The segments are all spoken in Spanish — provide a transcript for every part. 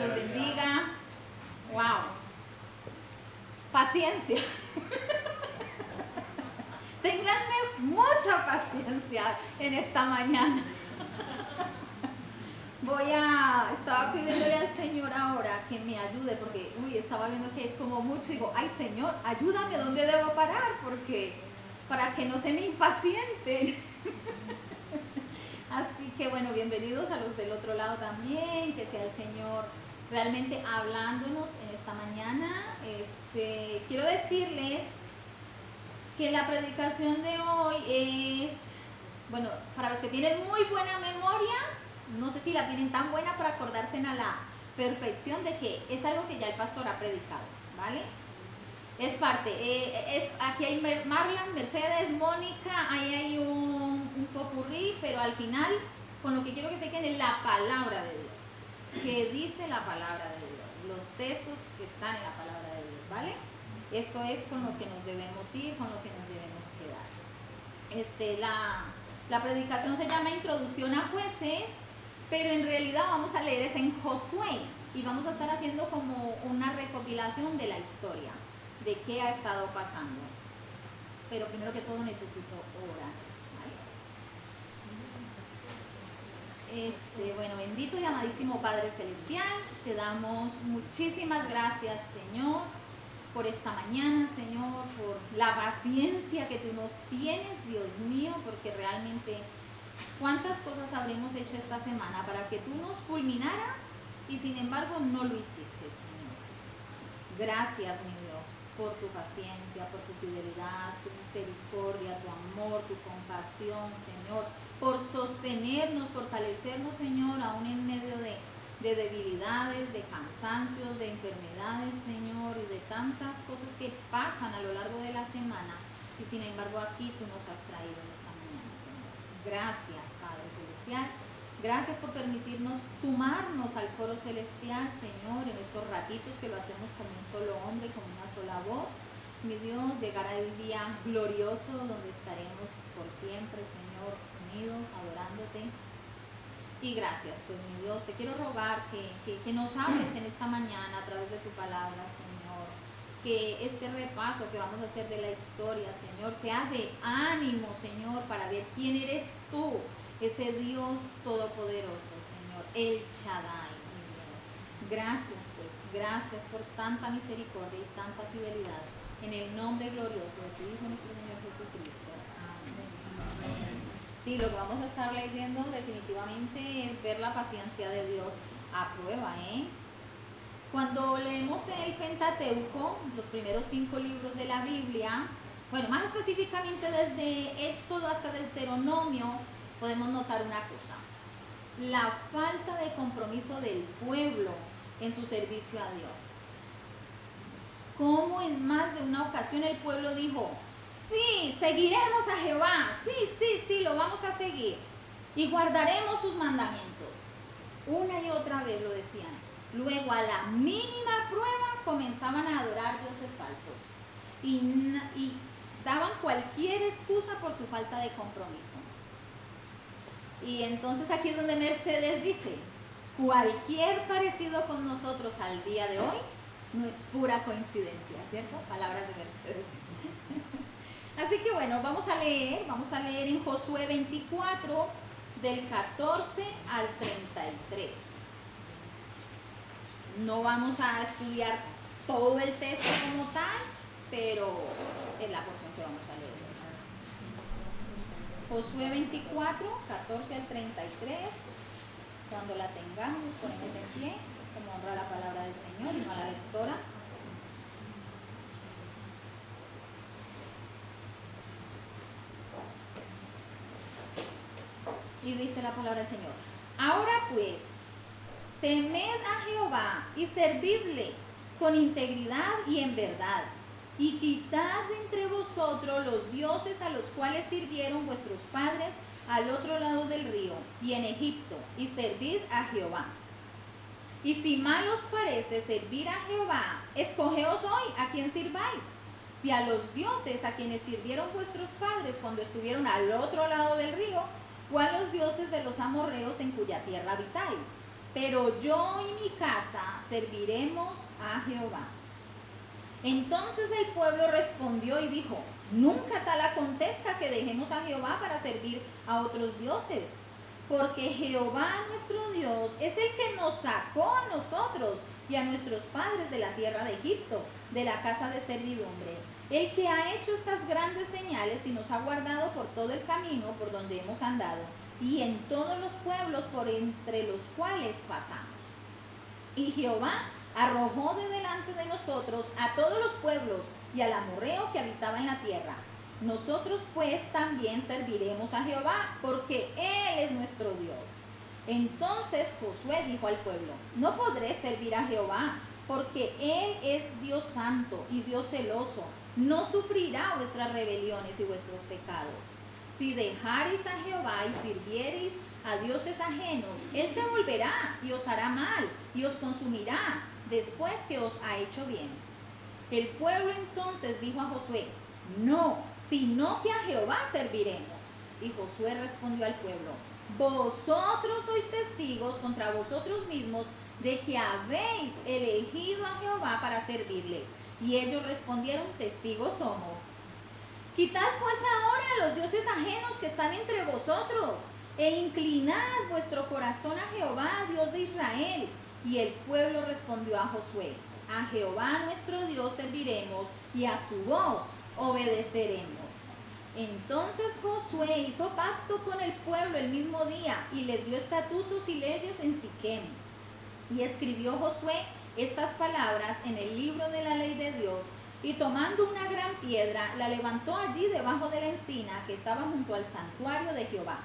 los bendiga. Wow. Paciencia. Ténganme mucha paciencia en esta mañana. Estaba pidiéndole al Señor ahora que me ayude, porque estaba viendo que es como mucho. Digo, ay Señor, ayúdame, ¿dónde debo parar? Porque para que no se me impacienten. Así que bueno, bienvenidos a los del otro lado también, que sea el Señor realmente hablándonos en esta mañana. Quiero decirles que la predicación de hoy es, bueno, para los que tienen muy buena memoria, no sé si la tienen tan buena para acordarse a la perfección de que es algo que ya el pastor ha predicado, ¿vale? Es parte, aquí hay Marlan, Mercedes, Mónica, ahí hay un popurrí, pero al final, con lo que quiero que se quede, la palabra de Dios, que dice la palabra de Dios, los textos que están en la palabra de Dios, ¿vale? Eso es con lo que nos debemos ir, con lo que nos debemos quedar. La predicación se llama Introducción a Jueces, pero en realidad vamos a leer es en Josué y vamos a estar haciendo como una recopilación de la historia, de qué ha estado pasando. Pero primero que todo necesito orar, ¿vale? Bueno, bendito y amadísimo Padre Celestial, te damos muchísimas gracias, Señor, por esta mañana, Señor, por la paciencia que tú nos tienes, Dios mío, porque realmente cuántas cosas habremos hecho esta semana para que tú nos fulminaras y sin embargo no lo hiciste, Señor. Gracias, mi Dios, por tu paciencia, por tu fidelidad, tu misericordia, tu amor, tu compasión, Señor, por sostenernos, fortalecernos, Señor, aún en medio de debilidades, de cansancios, de enfermedades, Señor, y de tantas cosas que pasan a lo largo de la semana, y sin embargo aquí tú nos has traído en esta mañana, Señor. Gracias, Padre Celestial. Gracias por permitirnos sumarnos al coro celestial, Señor, en estos ratitos que lo hacemos como un solo hombre, como una sola voz. Mi Dios, llegará el día glorioso donde estaremos por siempre, Señor, unidos, adorándote. Y gracias, pues mi Dios, te quiero rogar que nos hables en esta mañana a través de tu palabra, Señor. Que este repaso que vamos a hacer de la historia, Señor, sea de ánimo, Señor, para ver quién eres tú, ese Dios todopoderoso, Señor, el Shaddai, mi Dios. Gracias, pues, gracias por tanta misericordia y tanta fidelidad. En el nombre glorioso de tu Hijo, nuestro Señor Jesucristo. Amén. Sí, lo que vamos a estar leyendo definitivamente es ver la paciencia de Dios a prueba, ¿eh? Cuando leemos el Pentateuco, los primeros 5 libros de la Biblia, bueno, más específicamente desde Éxodo hasta Deuteronomio, podemos notar una cosa: la falta de compromiso del pueblo en su servicio a Dios. Como en más de una ocasión el pueblo dijo: sí, seguiremos a Jehová, sí, lo vamos a seguir y guardaremos sus mandamientos. Una y otra vez lo decían. Luego, a la mínima prueba, comenzaban a adorar dioses falsos y daban cualquier excusa por su falta de compromiso. Y entonces aquí es donde Mercedes dice: cualquier parecido con nosotros al día de hoy no es pura coincidencia, ¿cierto? Palabras de Mercedes. Así que bueno, vamos a leer en Josué 24, del 14 al 33. No vamos a estudiar todo el texto como tal, pero es la porción que vamos a leer. Josué 24, 14 al 33. Cuando la tengamos, nos ponemos en pie, como honra la palabra del Señor y no a la lectora. Y dice la palabra del Señor: ahora pues, temed a Jehová y servidle con integridad y en verdad, y quitad de entre vosotros los dioses a los cuales sirvieron vuestros padres al otro lado del río y en Egipto, y servid a Jehová. Y si mal os parece servir a Jehová, escogeos hoy a quién sirváis, si a los dioses a quienes sirvieron vuestros padres cuando estuvieron al otro lado del río, o a los dioses de los amorreos en cuya tierra habitáis. pero yo y mi casa serviremos a Jehová. Entonces el pueblo respondió y dijo: nunca tal acontezca que dejemos a Jehová para servir a otros dioses, porque Jehová nuestro Dios es el que nos sacó a nosotros y a nuestros padres de la tierra de Egipto, de la casa de servidumbre, el que ha hecho estas grandes señales y nos ha guardado por todo el camino por donde hemos andado y en todos los pueblos por entre los cuales pasamos. Y Jehová arrojó de delante de nosotros a todos los pueblos y al amorreo que habitaba en la tierra. Nosotros pues también serviremos a Jehová, porque Él es nuestro Dios. Entonces Josué dijo al pueblo: no podré servir a Jehová, porque Él es Dios santo y Dios celoso. No sufrirá vuestras rebeliones y vuestros pecados. Si dejareis a Jehová y sirviereis a dioses ajenos, Él se volverá y os hará mal y os consumirá después que os ha hecho bien. El pueblo entonces dijo a Josué: no, sino que a Jehová serviremos. Y Josué respondió al pueblo: vosotros sois testigos contra vosotros mismos de que habéis elegido a Jehová para servirle. Y ellos respondieron: testigos somos. Quitad pues ahora los dioses ajenos que están entre vosotros, e inclinad vuestro corazón a Jehová, Dios de Israel. Y el pueblo respondió a Josué: a Jehová nuestro Dios serviremos, y a su voz obedeceremos. Entonces Josué hizo pacto con el pueblo el mismo día, y les dio estatutos y leyes en Siquem. Y escribió Josué estas palabras en el libro de la ley de Dios, y tomando una gran piedra, la levantó allí debajo de la encina que estaba junto al santuario de Jehová.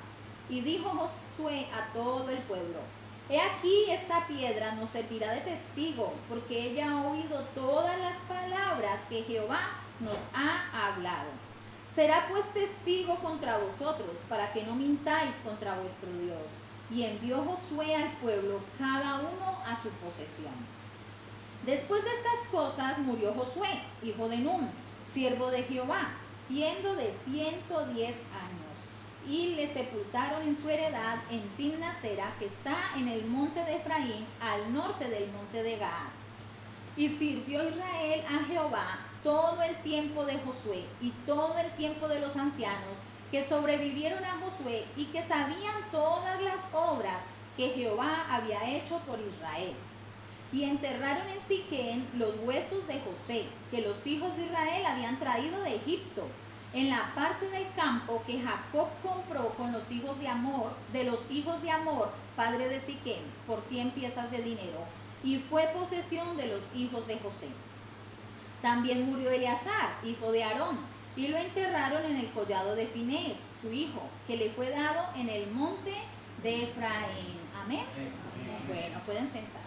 Y dijo Josué a todo el pueblo: he aquí, esta piedra nos servirá de testigo, porque ella ha oído todas las palabras que Jehová nos ha hablado. Será pues testigo contra vosotros, para que no mintáis contra vuestro Dios. Y envió Josué al pueblo, cada uno a su posesión. Después de estas cosas murió Josué, hijo de Nun, siervo de Jehová, siendo de 110 años. Y le sepultaron en su heredad en Timnasera, que está en el monte de Efraín, al norte del monte de Gaas. Y sirvió Israel a Jehová todo el tiempo de Josué y todo el tiempo de los ancianos que sobrevivieron a Josué y que sabían todas las obras que Jehová había hecho por Israel. Y enterraron en Siquem los huesos de José, que los hijos de Israel habían traído de Egipto, en la parte del campo que Jacob compró con los hijos de Hamor, padre de Siquem, por 100 piezas de dinero, y fue posesión de los hijos de José. También murió Eleazar, hijo de Aarón, y lo enterraron en el collado de Finés, su hijo, que le fue dado en el monte de Efraín. Amén. Bueno, pueden sentarse.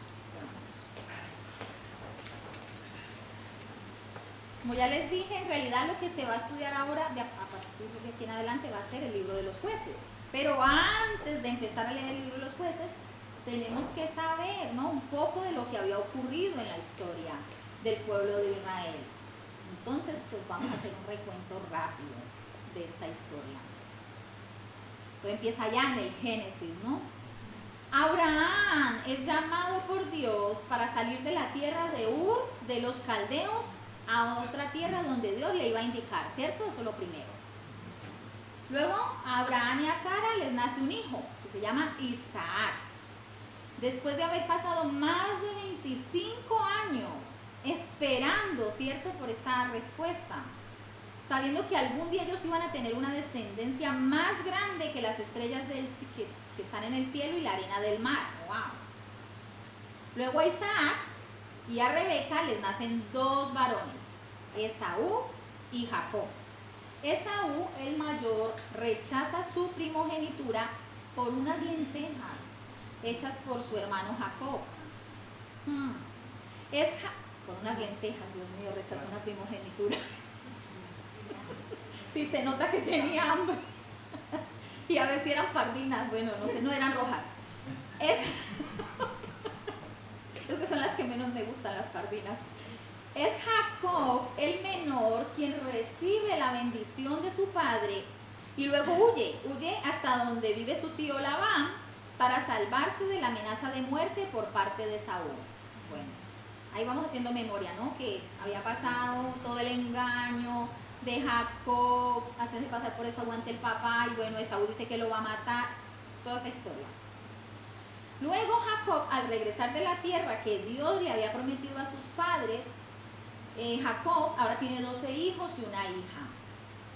Como ya les dije, en realidad lo que se va a estudiar ahora, a partir de aquí en adelante, va a ser el libro de los jueces. Pero antes de empezar a leer el libro de los jueces, tenemos que saber, ¿no?, un poco de lo que había ocurrido en la historia del pueblo de Israel. Entonces, pues vamos a hacer un recuento rápido de esta historia. Todo empieza ya en el Génesis, ¿no? Abraham es llamado por Dios para salir de la tierra de Ur, de los caldeos, a otra tierra donde Dios le iba a indicar, ¿cierto? Eso es lo primero. Luego a Abraham y a Sara les nace un hijo que se llama Isaac. Después de haber pasado más de 25 años esperando, ¿cierto?, por esta respuesta, sabiendo que algún día ellos iban a tener una descendencia más grande que las estrellas que están en el cielo y la arena del mar. ¡Wow! Luego a Isaac y a Rebeca les nacen 2 varones, Esaú y Jacob. Esaú, el mayor, rechaza su primogenitura por unas lentejas hechas por su hermano Jacob. Por unas lentejas, Dios mío, rechazó una primogenitura. Sí, se nota que tenía hambre. Y a ver si eran pardinas, bueno, no sé, no eran rojas. Es que son las que menos me gustan, las pardinas. Es Jacob, el menor, quien recibe la bendición de su padre y luego huye hasta donde vive su tío Labán para salvarse de la amenaza de muerte por parte de Saúl. Bueno, ahí vamos haciendo memoria, ¿no? Que había pasado todo el engaño de Jacob, hacerse pasar por Esaú ante el papá, y bueno, Esaú dice que lo va a matar, toda esa historia. Luego Jacob, al regresar de la tierra que Dios le había prometido a sus padres, Jacob ahora tiene 12 hijos y una hija.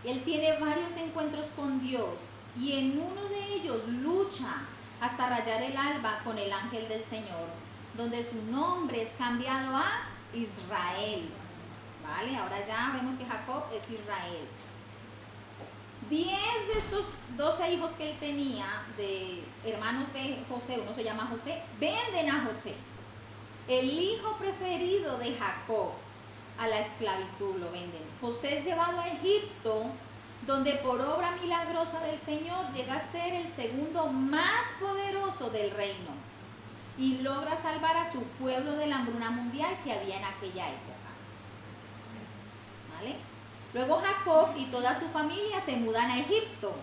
Él tiene varios encuentros con Dios y en uno de ellos lucha hasta rayar el alba con el ángel del Señor, donde su nombre es cambiado a Israel. ¿Vale? Ahora ya vemos que Jacob es Israel. 10 de estos 12 hijos que él tenía, de hermanos de José, uno se llama José, venden a José, el hijo preferido de Jacob, a la esclavitud, lo venden. José es llevado a Egipto, donde por obra milagrosa del Señor llega a ser el segundo más poderoso del reino y logra salvar a su pueblo de la hambruna mundial que había en aquella época. ¿Vale? Luego Jacob y toda su familia se mudan a Egipto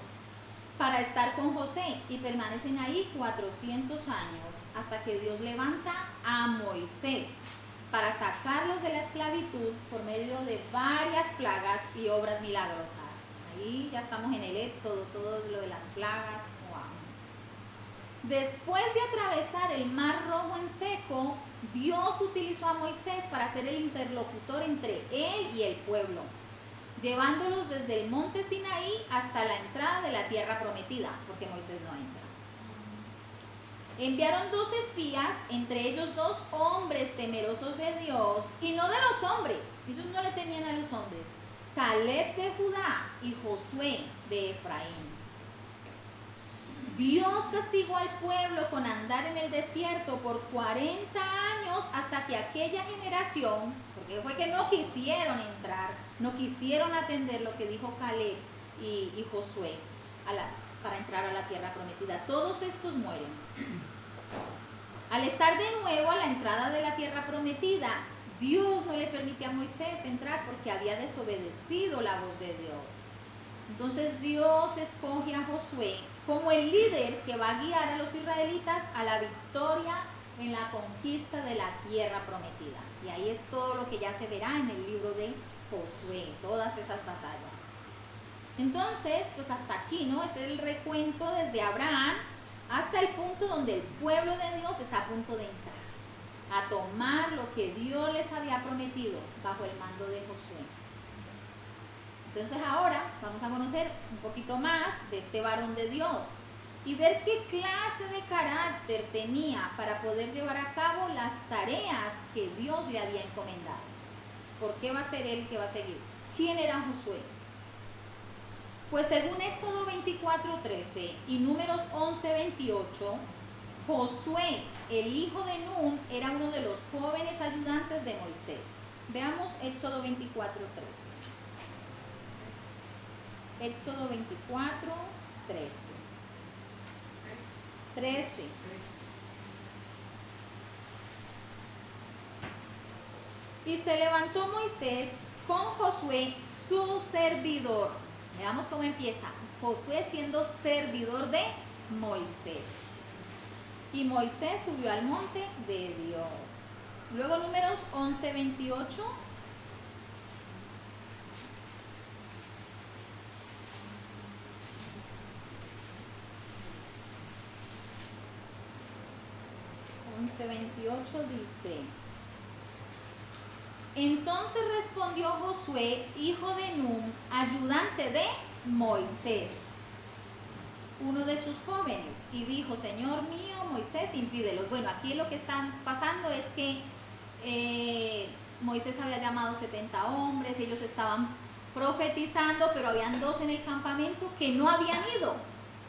para estar con José y permanecen ahí 400 años hasta que Dios levanta a Moisés para sacarlos de la esclavitud por medio de varias plagas y obras milagrosas. Ahí ya estamos en el Éxodo, todo lo de las plagas. Wow. Después de atravesar el Mar Rojo en seco, Dios utilizó a Moisés para ser el interlocutor entre él y el pueblo, llevándolos desde el monte Sinaí hasta la entrada de la tierra prometida, porque Moisés no entra. Enviaron 2 espías, entre ellos 2 hombres temerosos de Dios, y no de los hombres, ellos no le temían a los hombres, Caleb de Judá y Josué de Efraín. Dios castigó al pueblo con andar en el desierto por 40 años hasta que aquella generación, porque fue que no quisieron entrar, no quisieron atender lo que dijo Caleb y Josué para entrar a la tierra prometida. Todos estos mueren. Al estar de nuevo a la entrada de la tierra prometida, Dios no le permite a Moisés entrar porque había desobedecido la voz de Dios. Entonces Dios escoge a Josué como el líder que va a guiar a los israelitas a la victoria en la conquista de la tierra prometida. Y ahí es todo lo que ya se verá en el libro de Josué, todas esas batallas. Entonces, pues hasta aquí, ¿no? Es el recuento desde Abraham hasta el punto donde el pueblo de Dios está a punto de entrar a tomar lo que Dios les había prometido bajo el mando de Josué. Entonces ahora vamos a conocer un poquito más de este varón de Dios y ver qué clase de carácter tenía para poder llevar a cabo las tareas que Dios le había encomendado. ¿Por qué va a ser él que va a seguir? ¿Quién era Josué? Pues según Éxodo 24:13 y Números 11:28, Josué, el hijo de Nun, era uno de los jóvenes ayudantes de Moisés. Veamos Éxodo 24:13. Éxodo 24:13. 13. Y se levantó Moisés con Josué, su servidor. Veamos cómo empieza. Josué siendo servidor de Moisés. Y Moisés subió al monte de Dios. Luego Números 11:28. Dice: entonces respondió Josué, hijo de Nun, ayudante de Moisés, uno de sus jóvenes, y dijo: Señor mío, Moisés, impídelos. Bueno, aquí lo que está pasando es que Moisés había llamado 70 hombres, ellos estaban profetizando, pero habían 2 en el campamento que no habían ido,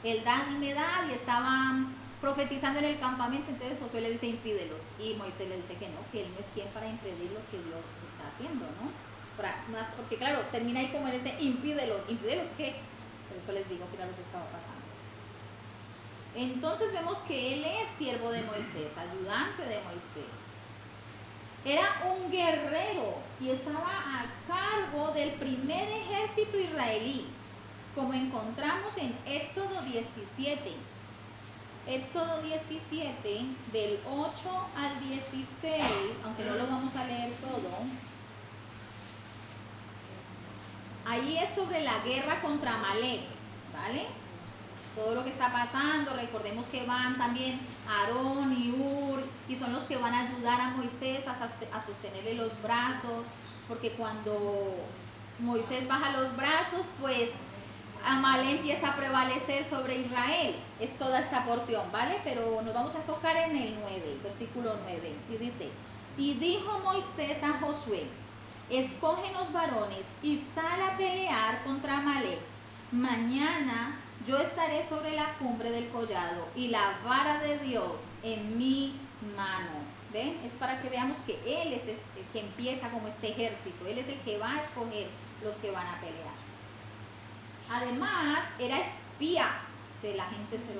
Eldad y Medad, y estaban profetizando en el campamento. Entonces Josué le dice: impídelos, y Moisés le dice que no, que él no es quien para impedir lo que Dios está haciendo, ¿no? Porque claro, termina ahí como en ese impídelos. ¿Impídelos qué? Por eso les digo que era lo que estaba pasando. Entonces vemos que él es siervo de Moisés, ayudante de Moisés. Era un guerrero y estaba a cargo del primer ejército israelí, como encontramos en Éxodo 17. Éxodo 17, del 8 al 16, aunque no lo vamos a leer todo. Ahí es sobre la guerra contra Amalek, ¿vale? Todo lo que está pasando, recordemos que van también Aarón y Hur, y son los que van a ayudar a Moisés a sostenerle los brazos, porque cuando Moisés baja los brazos, pues Amalek empieza a prevalecer sobre Israel. Es toda esta porción, ¿vale? Pero nos vamos a enfocar en el 9, versículo 9, y dice: y dijo Moisés a Josué: escoge los varones y sal a pelear contra Amalek. Mañana yo estaré sobre la cumbre del collado y la vara de Dios en mi mano. ¿Ven? Es para que veamos que Él es el que empieza como este ejército. Él es el que va a escoger los que van a pelear. Además, era espía de la gente 007.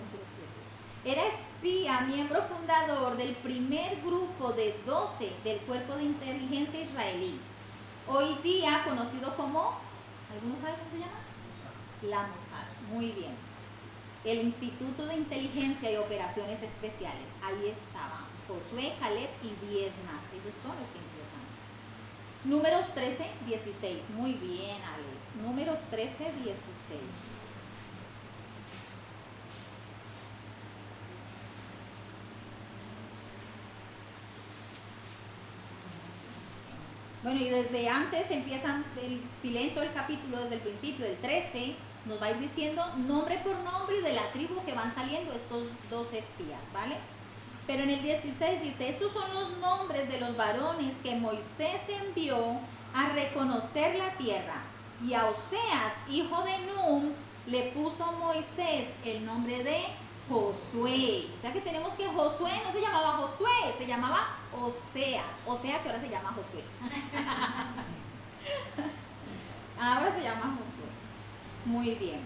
Era espía, miembro fundador del primer grupo de 12 del cuerpo de inteligencia israelí. Hoy día conocido como, ¿algunos saben cómo se llama? La Mossad. Muy bien. El Instituto de Inteligencia y Operaciones Especiales. Ahí estaban Josué, Caleb y 10 más. Ellos son los que empiezan. Números 13, 16. Muy bien, Alex. Números 13, 16. Bueno, y desde antes empiezan, si leen todo el capítulo desde el principio, del 13, nos va a ir diciendo nombre por nombre y de la tribu que van saliendo estos 12 espías, ¿vale? Pero en el 16 dice: estos son los nombres de los varones que Moisés envió a reconocer la tierra. Y a Oseas, hijo de Nun, le puso Moisés el nombre de Josué. O sea que tenemos que Josué no se llamaba Josué, se llamaba Oseas. O sea que ahora se llama Josué. Ahora se llama Josué. Muy bien.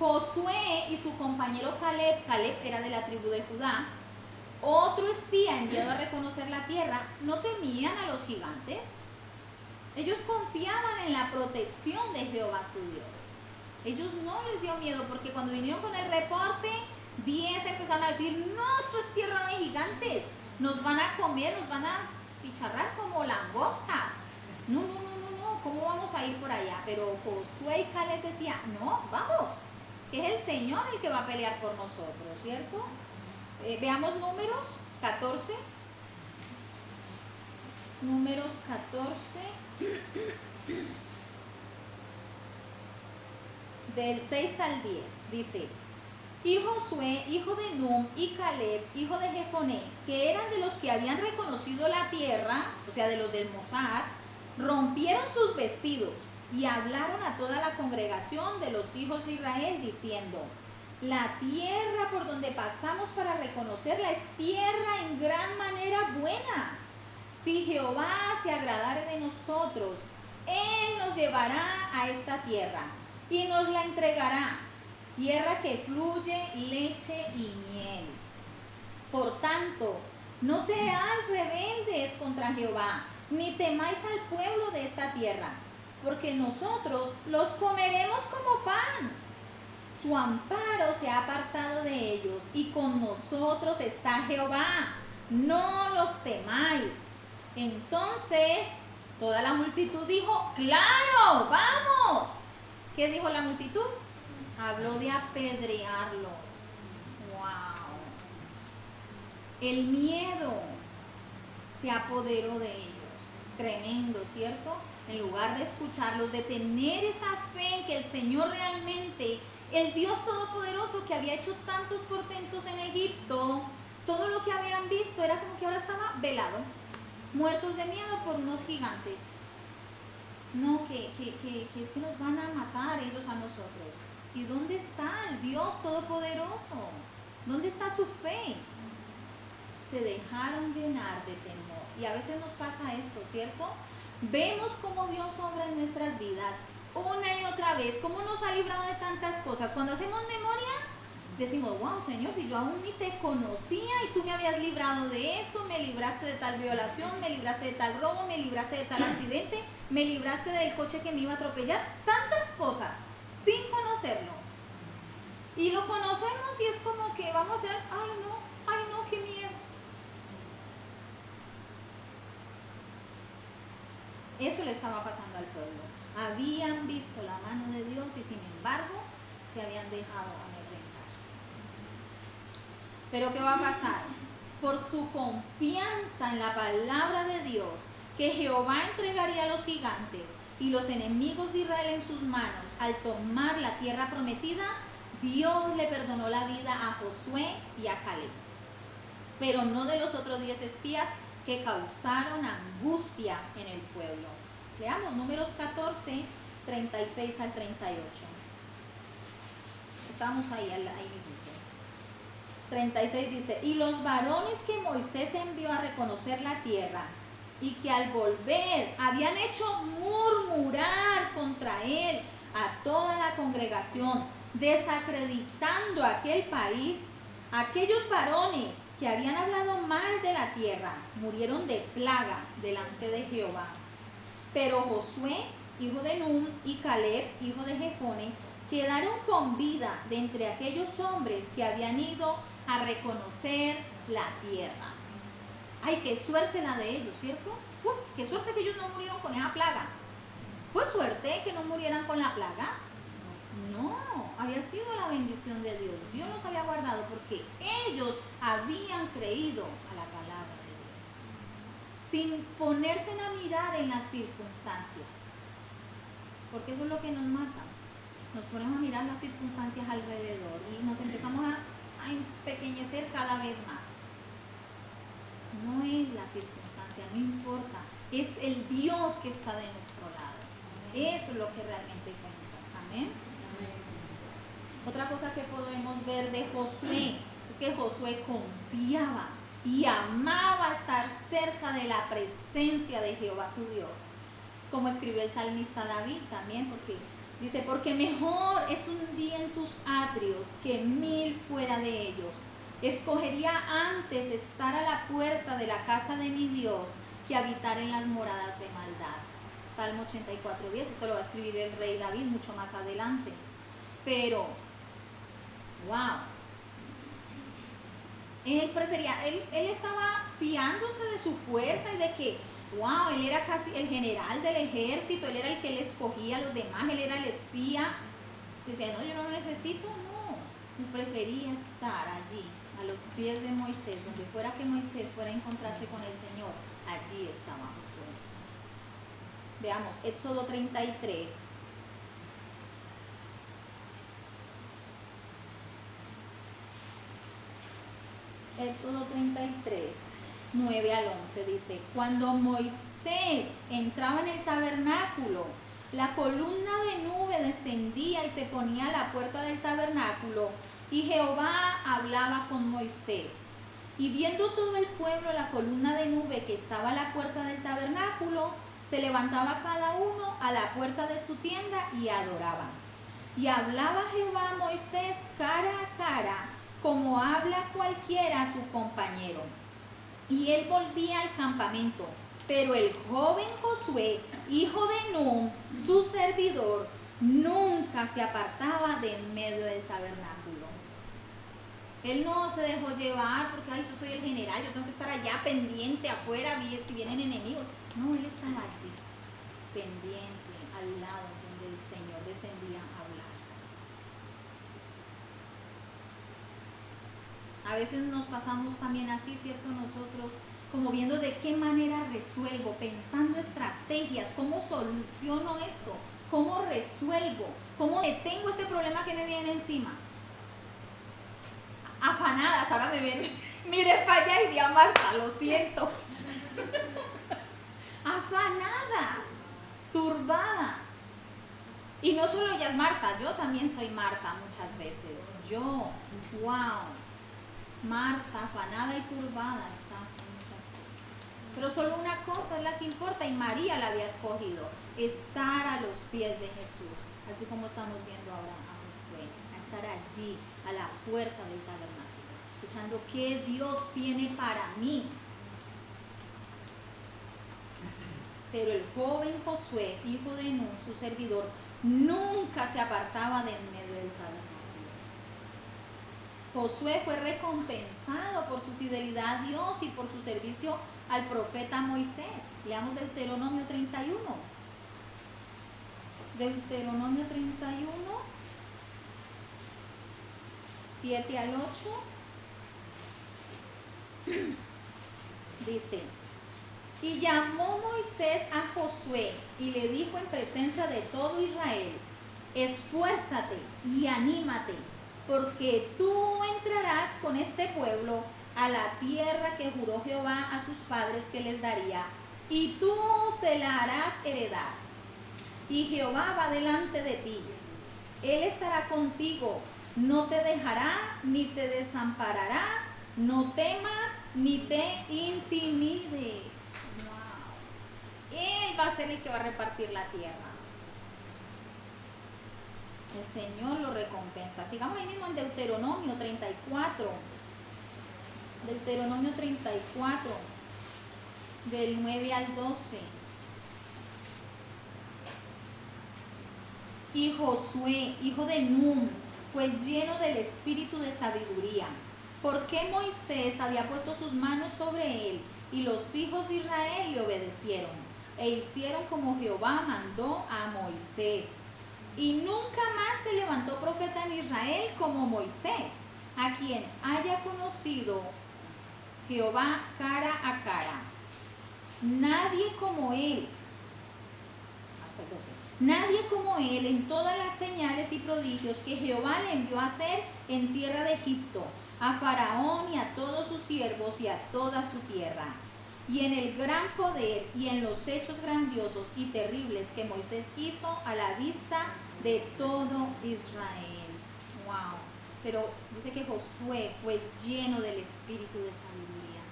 Josué y su compañero Caleb, Caleb era de la tribu de Judá, otro espía enviado a reconocer la tierra, no temían a los gigantes. Ellos confiaban en la protección de Jehová su Dios. Ellos no les dio miedo, porque cuando vinieron con el reporte, 10 empezaron a decir: no, esto es tierra de gigantes, nos van a comer, nos van a chicharrar como langostas. No, ¿cómo vamos a ir por allá? Pero Josué y Caleb decían: no, vamos, que es el Señor el que va a pelear por nosotros, ¿cierto? Veamos Números 14. Números 14, del 6 al 10, dice: y Josué, hijo de Nun, y Caleb, hijo de Jefoné, que eran de los que habían reconocido la tierra, o sea, de los del Mossad, rompieron sus vestidos y hablaron a toda la congregación de los hijos de Israel, diciendo: la tierra por donde pasamos para reconocerla es tierra en gran manera buena. Si Jehová se agradare de nosotros, Él nos llevará a esta tierra y nos la entregará, tierra que fluye leche y miel. Por tanto, no seáis rebeldes contra Jehová, ni temáis al pueblo de esta tierra, porque nosotros los comeremos como pan. Su amparo se ha apartado de ellos, y con nosotros está Jehová. No los temáis. Entonces, toda la multitud dijo: ¡claro, vamos! ¿Qué dijo la multitud? Habló de apedrearlos. ¡Wow! El miedo se apoderó de ellos. Tremendo, ¿cierto? En lugar de escucharlos, de tener esa fe en que el Señor realmente, el Dios Todopoderoso que había hecho tantos portentos en Egipto, todo lo que habían visto era como que ahora estaba velado, muertos de miedo por unos gigantes. No, que es que nos van a matar ellos a nosotros. ¿Y dónde está el Dios Todopoderoso? ¿Dónde está su fe? Se dejaron llenar de temor. Y a veces nos pasa esto, ¿cierto? Vemos cómo Dios obra en nuestras vidas una y otra vez, cómo nos ha librado de tantas cosas. Cuando hacemos memoria, decimos: wow, Señor, si yo aún ni te conocía y tú me habías librado de esto, me libraste de tal violación, me libraste de tal robo, me libraste de tal accidente, me libraste del coche que me iba a atropellar, tantas cosas, sin conocerlo. Y lo conocemos y es como que vamos a hacer, ay no, qué miedo. Eso le estaba pasando al pueblo. Habían visto la mano de Dios y sin embargo se habían dejado amedrentar. Pero ¿qué va a pasar? Por su confianza en la palabra de Dios, que Jehová entregaría a los gigantes y los enemigos de Israel en sus manos al tomar la tierra prometida, Dios le perdonó la vida a Josué y a Caleb, pero no de los otros 10 espías que causaron angustia en el pueblo. Leamos Números 14, 36 al 38. Estamos ahí mismo. 36 dice, y los varones que Moisés envió a reconocer la tierra y que al volver habían hecho murmurar contra él a toda la congregación, desacreditando aquel país, aquellos varones que habían hablado mal de la tierra murieron de plaga delante de Jehová. Pero Josué, hijo de Nun, y Caleb, hijo de Jefone, quedaron con vida de entre aquellos hombres que habían ido a reconocer la tierra. Ay, qué suerte la de ellos, ¿cierto? Qué suerte que ellos no murieron con esa plaga. ¿Fue suerte que no murieran con la plaga? No, había sido la bendición de Dios. Dios los había guardado porque ellos habían creído a la palabra de Dios, sin ponerse a mirar en las circunstancias, porque eso es lo que nos mata. Nos ponemos a mirar las circunstancias alrededor y nos empezamos a empequeñecer cada vez más. No es la circunstancia, no importa, es el Dios que está de nuestro lado. Eso es lo que realmente cuenta. Amén. Otra cosa que podemos ver de Josué es que Josué confiaba y amaba estar cerca de la presencia de Jehová su Dios, como escribió el salmista David también, porque dice, porque mejor es un día en tus atrios que 1000 fuera de ellos. Escogería antes estar a la puerta de la casa de mi Dios que habitar en las moradas de maldad. Salmo 84:10, esto lo va a escribir el rey David mucho más adelante. Pero, wow, él estaba fiándose de su fuerza y de que, wow, él era casi el general del ejército, él era el que le escogía a los demás, él era el espía. Decía, no, yo no lo necesito, no. Él prefería estar allí, a los pies de Moisés, donde fuera que Moisés fuera a encontrarse con el Señor, allí estaba Josué. Veamos, Éxodo 33. Éxodo 33, 9 al 11 dice, cuando Moisés entraba en el tabernáculo, la columna de nube descendía y se ponía a la puerta del tabernáculo, y Jehová hablaba con Moisés. Y viendo todo el pueblo la columna de nube que estaba a la puerta del tabernáculo, se levantaba cada uno a la puerta de su tienda y adoraban. Y hablaba Jehová a Moisés cara a cara, como habla cualquiera a su compañero. Y él volvía al campamento, pero el joven Josué, hijo de Nun, su servidor, nunca se apartaba de en medio del tabernáculo. Él no se dejó llevar porque, ay, yo soy el general, yo tengo que estar allá pendiente afuera, si vienen enemigos. No, él estaba allí, pendiente, al lado donde el Señor descendía a hablar. A veces nos pasamos también así, ¿cierto? Nosotros como viendo de qué manera resuelvo, pensando estrategias, cómo soluciono esto, cómo resuelvo, cómo detengo este problema que me viene encima. Afanadas, ahora me viene, mire para allá y vi a Marta, lo siento. Afanadas, turbadas. Y no solo ella es Marta, yo también soy Marta muchas veces. Yo, wow. Marta, afanada y turbada estás en muchas cosas. Pero solo una cosa es la que importa y María la había escogido, estar a los pies de Jesús, así como estamos viendo ahora a Josué, a estar allí, a la puerta del tabernáculo, escuchando qué Dios tiene para mí. Pero el joven Josué, hijo de Nun, su servidor, nunca se apartaba de en medio del tabernáculo. Josué fue recompensado por su fidelidad a Dios y por su servicio al profeta Moisés. Leamos Deuteronomio 31. Deuteronomio 31, 7 al 8. Dice: y llamó Moisés a Josué y le dijo en presencia de todo Israel: esfuérzate y anímate, porque tú entrarás con este pueblo a la tierra que juró Jehová a sus padres que les daría, y tú se la harás heredar. Y Jehová va delante de ti, Él estará contigo, no te dejará ni te desamparará, no temas ni te intimides. Wow. Él va a ser el que va a repartir la tierra. El Señor lo recompensa. Sigamos ahí mismo en Deuteronomio 34. Deuteronomio 34, del 9 al 12. Y Josué, hijo de Nun, fue lleno del espíritu de sabiduría, porque Moisés había puesto sus manos sobre él, y los hijos de Israel le obedecieron, e hicieron como Jehová mandó a Moisés. Y nunca más se levantó profeta en Israel como Moisés, a quien haya conocido Jehová cara a cara. Nadie como él. Hasta el 12. Nadie como él en todas las señales y prodigios que Jehová le envió a hacer en tierra de Egipto, a Faraón y a todos sus siervos y a toda su tierra. Y en el gran poder y en los hechos grandiosos y terribles que Moisés hizo a la vista de todo Israel. Wow. Pero dice que Josué fue lleno del espíritu de sabiduría.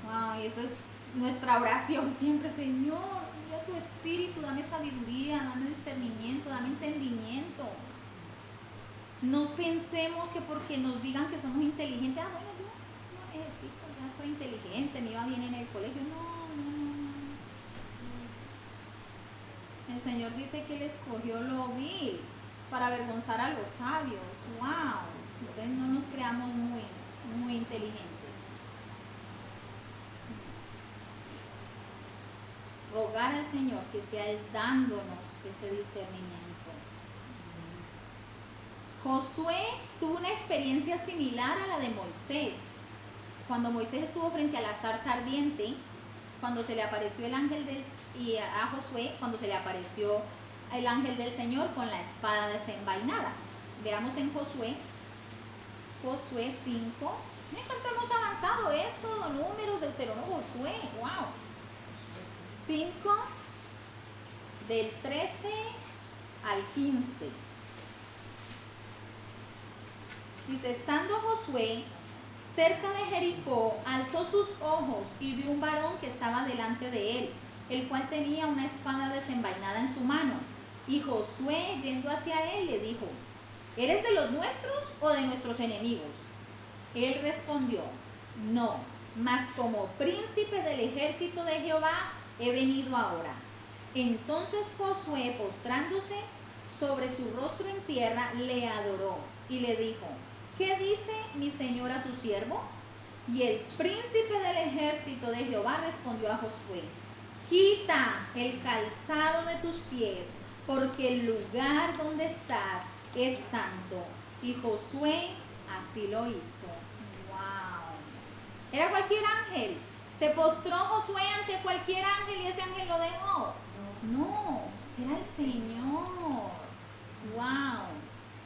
Wow, y eso es nuestra oración siempre: Señor, envía tu espíritu, dame sabiduría, dame discernimiento, dame entendimiento. No pensemos que porque nos digan que somos inteligentes, bueno, yo no necesito, ya soy inteligente, me iba bien en el colegio. No. El Señor dice que Él escogió lo vil para avergonzar a los sabios. Wow. Entonces no nos creamos muy inteligentes. Rogar al Señor que sea Él dándonos ese discernimiento. Josué tuvo una experiencia similar a la de Moisés. Cuando Moisés estuvo frente a la zarza ardiente, cuando se le apareció el ángel y a Josué, cuando se le apareció el ángel del Señor con la espada desenvainada. Veamos en Josué 5. Miren cuánto hemos avanzado: Éxodo, Números, Deuteronomio, Josué. Wow. 5, del 13 al 15. Dice: estando Josué cerca de Jericó, alzó sus ojos y vio un varón que estaba delante de él, el cual tenía una espada desenvainada en su mano. Y Josué, yendo hacia él, le dijo: ¿eres de los nuestros o de nuestros enemigos? Él respondió: no, mas como príncipe del ejército de Jehová he venido ahora. Entonces Josué, postrándose sobre su rostro en tierra, le adoró y le dijo: ¿qué dice mi señor a su siervo? Y el príncipe del ejército de Jehová respondió a Josué: quita el calzado de tus pies, porque el lugar donde estás es santo. Y Josué así lo hizo. Wow. Era cualquier ángel. ¿Se postró Josué ante cualquier ángel y ese ángel lo dejó? No, era el Señor. Wow.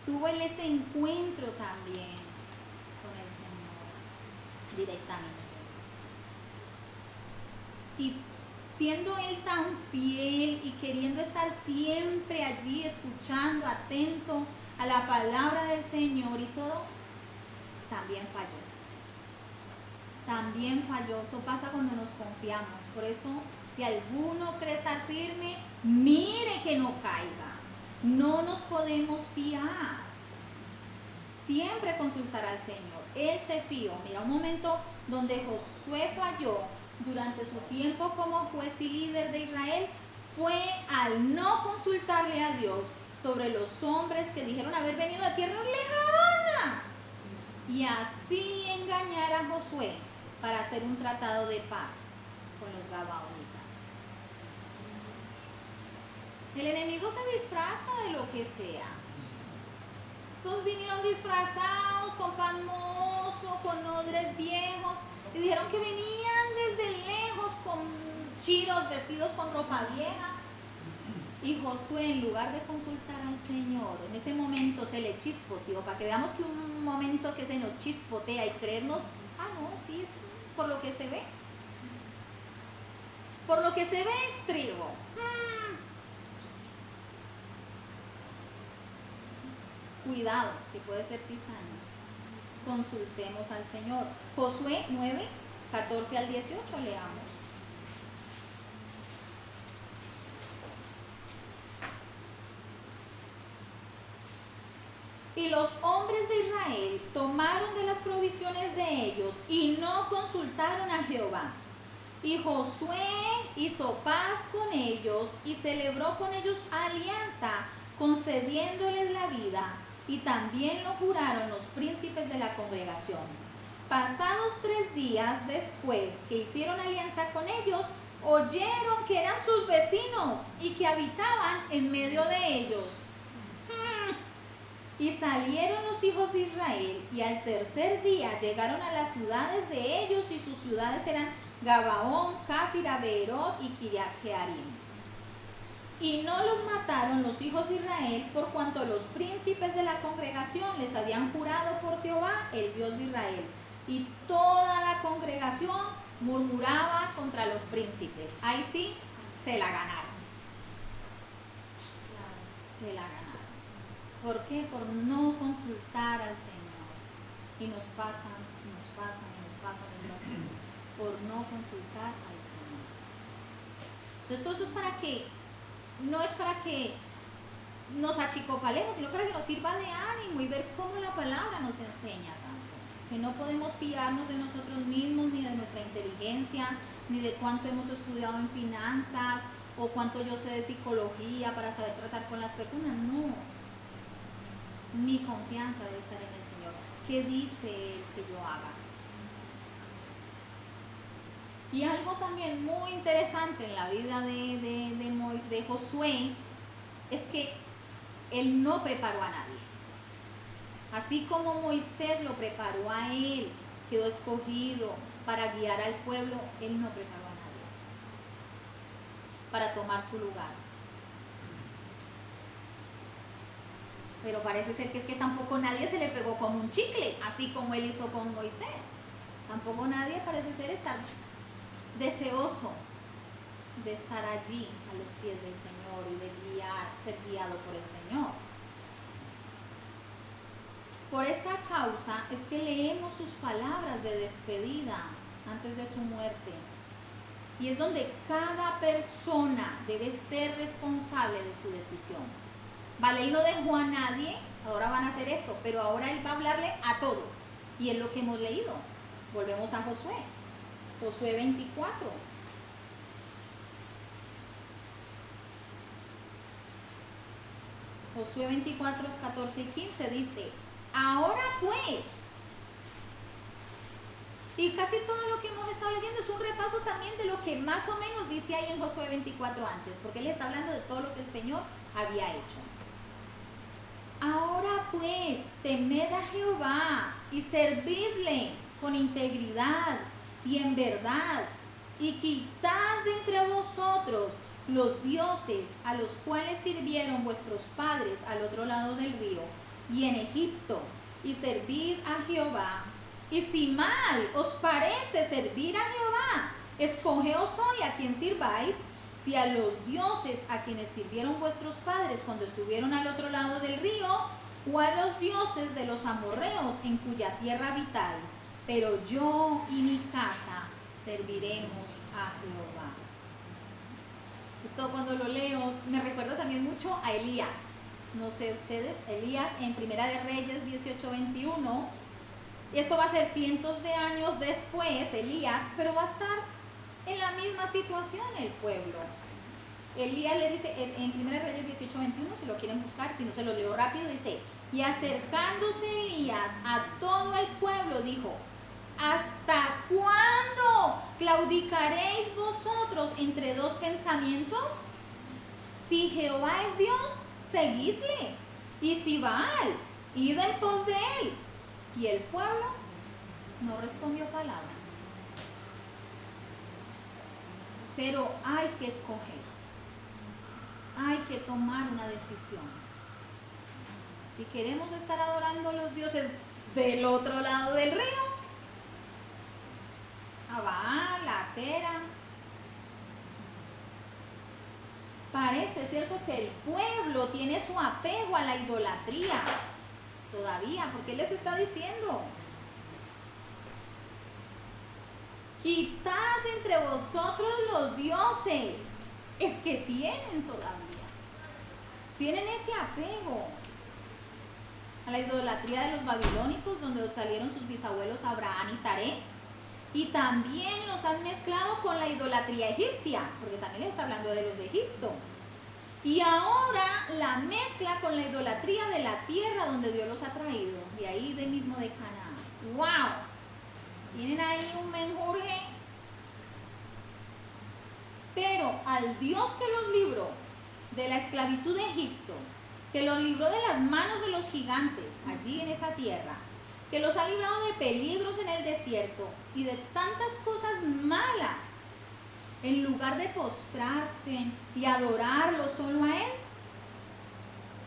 Tuvo él ese encuentro también con el Señor directamente. Y siendo él tan fiel y queriendo estar siempre allí, escuchando, atento a la palabra del Señor y todo, también falló. También falló. Eso pasa cuando nos confiamos. Por eso, si alguno cree estar firme, mire que no caiga. No nos podemos fiar. Siempre consultar al Señor. Él se fió. Mira, un momento donde Josué falló durante su tiempo como juez y líder de Israel fue al no consultarle a Dios sobre los hombres que dijeron haber venido de tierras lejanas. y así engañar a Josué para hacer un tratado de paz con los gabaonitas. El enemigo se disfraza de lo que sea. Estos vinieron disfrazados con pan mozo, con odres viejos, y dijeron que venían desde lejos con chiros vestidos con ropa vieja. Y Josué, en lugar de consultar al Señor, en ese momento se le chispoteó, para que veamos que un momento que se nos chispotea y creernos, no, sí, es por lo que se ve. Por lo que se ve es trigo. Cuidado, que puede ser cizaña. Consultemos al Señor. Josué 9, 14 al 18, leamos. Y los hombres de Israel tomaron de las provisiones de ellos y no consultaron a Jehová. Y Josué hizo paz con ellos y celebró con ellos alianza, concediéndoles la vida, y también lo juraron los príncipes de la congregación. Pasados 3 días después que hicieron alianza con ellos, oyeron que eran sus vecinos y que habitaban en medio de ellos. Y salieron los hijos de Israel, y al tercer día llegaron a las ciudades de ellos, y sus ciudades eran Gabaón, Cáfira, Beerot y Kiriat Jearim. Y no los mataron los hijos de Israel, por cuanto los príncipes de la congregación les habían jurado por Jehová, el Dios de Israel. Y toda la congregación murmuraba contra los príncipes. Ahí sí, se la ganaron. Se la ganaron. ¿Por qué? Por no consultar al Señor. Y nos pasan estas cosas. Por no consultar al Señor. Entonces todo eso es para que, no es para que nos achicopalemos, sino para que nos sirva de ánimo y ver cómo la palabra nos enseña tanto. Que no podemos fiarnos de nosotros mismos, ni de nuestra inteligencia, ni de cuánto hemos estudiado en finanzas, o cuánto yo sé de psicología para saber tratar con las personas. No. Mi confianza debe estar en el Señor. ¿Qué dice Él que yo haga? Y algo también muy interesante en la vida de Josué es que él no preparó a nadie. Así como Moisés lo preparó a él, quedó escogido para guiar al pueblo, él no preparó a nadie para tomar su lugar. Pero parece ser que es que tampoco nadie se le pegó como un chicle, así como él hizo con Moisés. Tampoco nadie parece ser estar deseoso de estar allí a los pies del Señor y de ser guiado por el Señor. Por esta causa es que leemos sus palabras de despedida antes de su muerte. Y es donde cada persona debe ser responsable de su decisión. Vale, él no dejó a nadie, ahora van a hacer esto, pero ahora él va a hablarle a todos. Y es lo que hemos leído. Volvemos a Josué. Josué 24. Josué 24, 14 y 15 dice: ahora pues, y casi todo lo que hemos estado leyendo es un repaso también de lo que más o menos dice ahí en Josué 24 antes, porque él está hablando de todo lo que el Señor había hecho. Ahora pues, temed a Jehová y servidle con integridad y en verdad, y quitad de entre vosotros los dioses a los cuales sirvieron vuestros padres al otro lado del río y en Egipto, y servid a Jehová. Y si mal os parece servir a Jehová, escogeos hoy a quien sirváis, si a los dioses a quienes sirvieron vuestros padres cuando estuvieron al otro lado del río, o a los dioses de los amorreos en cuya tierra habitáis. Pero yo y mi casa serviremos a Jehová. Esto cuando lo leo me recuerda también mucho a Elías. No sé ustedes, Elías en Primera de Reyes 18:21. Y esto va a ser cientos de años después, Elías, pero va a estar en la misma situación el pueblo. Elías le dice en Primera de Reyes 18:21, si lo quieren buscar, si no se lo leo rápido, dice: Y acercándose Elías a todo el pueblo, dijo: ¿hasta cuándo claudicaréis vosotros entre dos pensamientos? Si Jehová es Dios, seguidle, y si Baal, id en pos de él. Y el pueblo no respondió palabra. Pero hay que escoger, hay que tomar una decisión. Si queremos estar adorando a los dioses del otro lado del río, a Baal, a Acera, parece cierto que el pueblo tiene su apego a la idolatría todavía, porque él les está diciendo: quitad entre vosotros los dioses. Es que tienen todavía, tienen ese apego a la idolatría de los babilónicos, donde salieron sus bisabuelos Abraham y Taré, y también los han mezclado con la idolatría egipcia, porque también les está hablando de los de Egipto, y ahora la mezcla con la idolatría de la tierra donde Dios los ha traído, y ahí de mismo de Canaán. ¡Wow! Tienen ahí un menjurje. Pero al Dios que los libró de la esclavitud de Egipto, que los libró de las manos de los gigantes allí en esa tierra, que los ha librado de peligros en el desierto y de tantas cosas malas, en lugar de postrarse y adorarlo solo a él,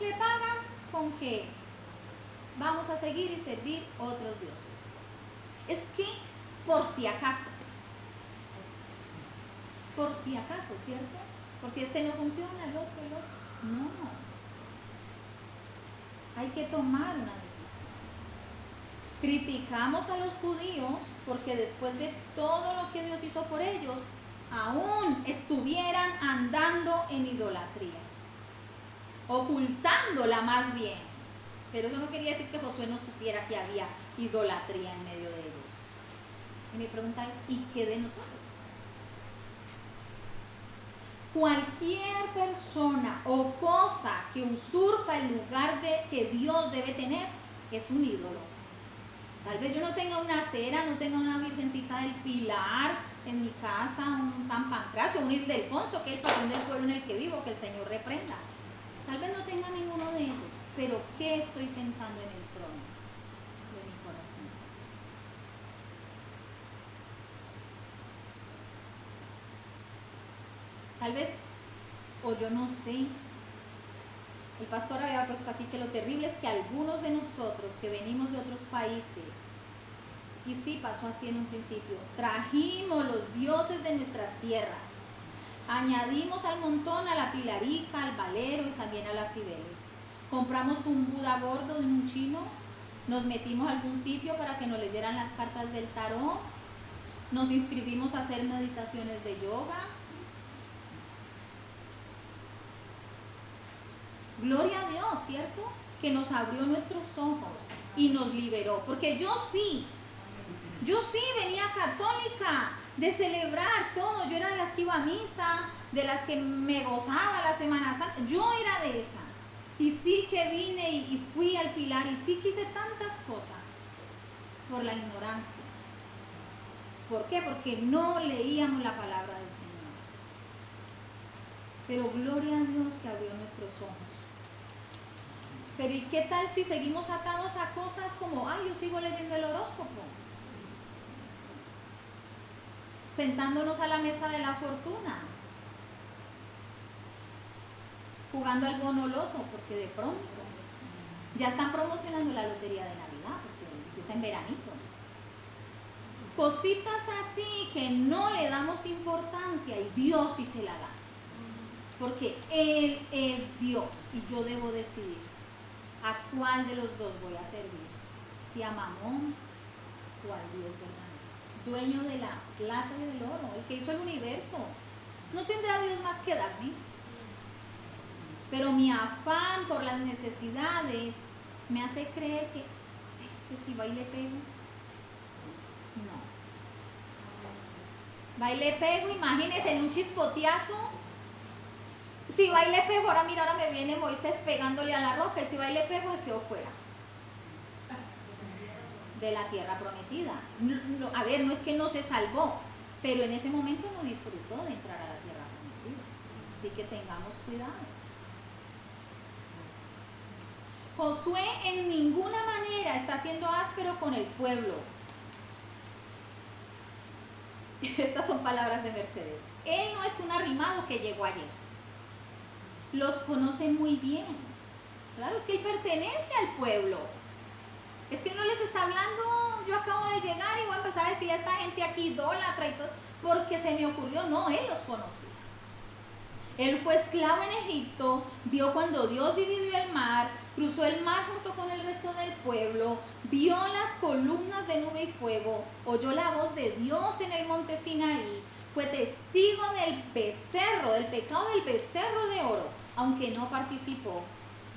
le pagan con que vamos a seguir y servir otros dioses. Es que por si acaso, ¿cierto? Por si este no funciona, el otro. No. Hay que tomar una decisión. Criticamos a los judíos porque después de todo lo que Dios hizo por ellos, aún estuvieran andando en idolatría, ocultándola más bien. Pero eso no quería decir que Josué no supiera que había idolatría en medio de ellos. Y mi pregunta es: ¿y qué de nosotros? Cualquier persona o cosa que usurpa el lugar que Dios debe tener es un ídolo. Tal vez yo no tenga una Acera, no tenga una Virgencita del Pilar en mi casa, un San Pancracio, un Ildefonso, que es el patrón del pueblo en el que vivo, que el Señor reprenda. Tal vez no tenga ninguno de esos, pero ¿qué estoy sentando en el trono de mi corazón? Tal vez, o yo no sé, el pastor había puesto aquí que lo terrible es que algunos de nosotros que venimos de otros países, y sí pasó así en un principio, trajimos los dioses de nuestras tierras, añadimos al montón a la Pilarica, al Valero y también a las Cibeles. Compramos un Buda gordo en un chino, nos metimos a algún sitio para que nos leyeran las cartas del tarot, nos inscribimos a hacer meditaciones de yoga. Gloria a Dios, ¿cierto? Que nos abrió nuestros ojos y nos liberó. Porque yo sí venía católica, de celebrar todo. Yo era de las que iba a misa, de las que me gozaba la Semana Santa. Yo era de esas. Y sí que vine y fui al Pilar y sí que hice tantas cosas por la ignorancia. ¿Por qué? Porque no leíamos la palabra del Señor. Pero gloria a Dios que abrió nuestros ojos. Pero ¿y qué tal si seguimos atados a cosas como: ay, yo sigo leyendo el horóscopo? Sentándonos a la mesa de la fortuna, jugando al bono loto, porque de pronto ya están promocionando la lotería de Navidad, porque empieza en veranito. Cositas así que no le damos importancia y Dios sí se la da, porque Él es Dios y yo debo decidir a cuál de los dos voy a servir, si a Mamón o al Dios verdadero, dueño de la plata y del oro, el que hizo el universo. No tendrá Dios más que darme, pero mi afán por las necesidades me hace creer que si va y le pego. No, va y le pego, imagínense, en un chispoteazo Si va y le pego, ahora mira, ahora me viene Moisés pegándole a la roca, y si va y le pego, se quedó fuera de la tierra prometida. A ver, no es que no se salvó, pero en ese momento no disfrutó de entrar a la tierra prometida. Así que tengamos cuidado. Josué en ninguna manera está siendo áspero con el pueblo. Estas son palabras de Mercedes. Él no es un arrimado que llegó ayer. Los conoce muy bien. Claro, es que él pertenece al pueblo. Es que no les está hablando, yo acabo de llegar y voy a empezar a decir a esta gente aquí idólatra y todo, porque se me ocurrió. No, él los conocía. Él fue esclavo en Egipto, vio cuando Dios dividió el mar, cruzó el mar junto con el resto del pueblo, vio las columnas de nube y fuego, oyó la voz de Dios en el monte Sinaí, fue testigo del becerro, del pecado del becerro de oro, aunque no participó.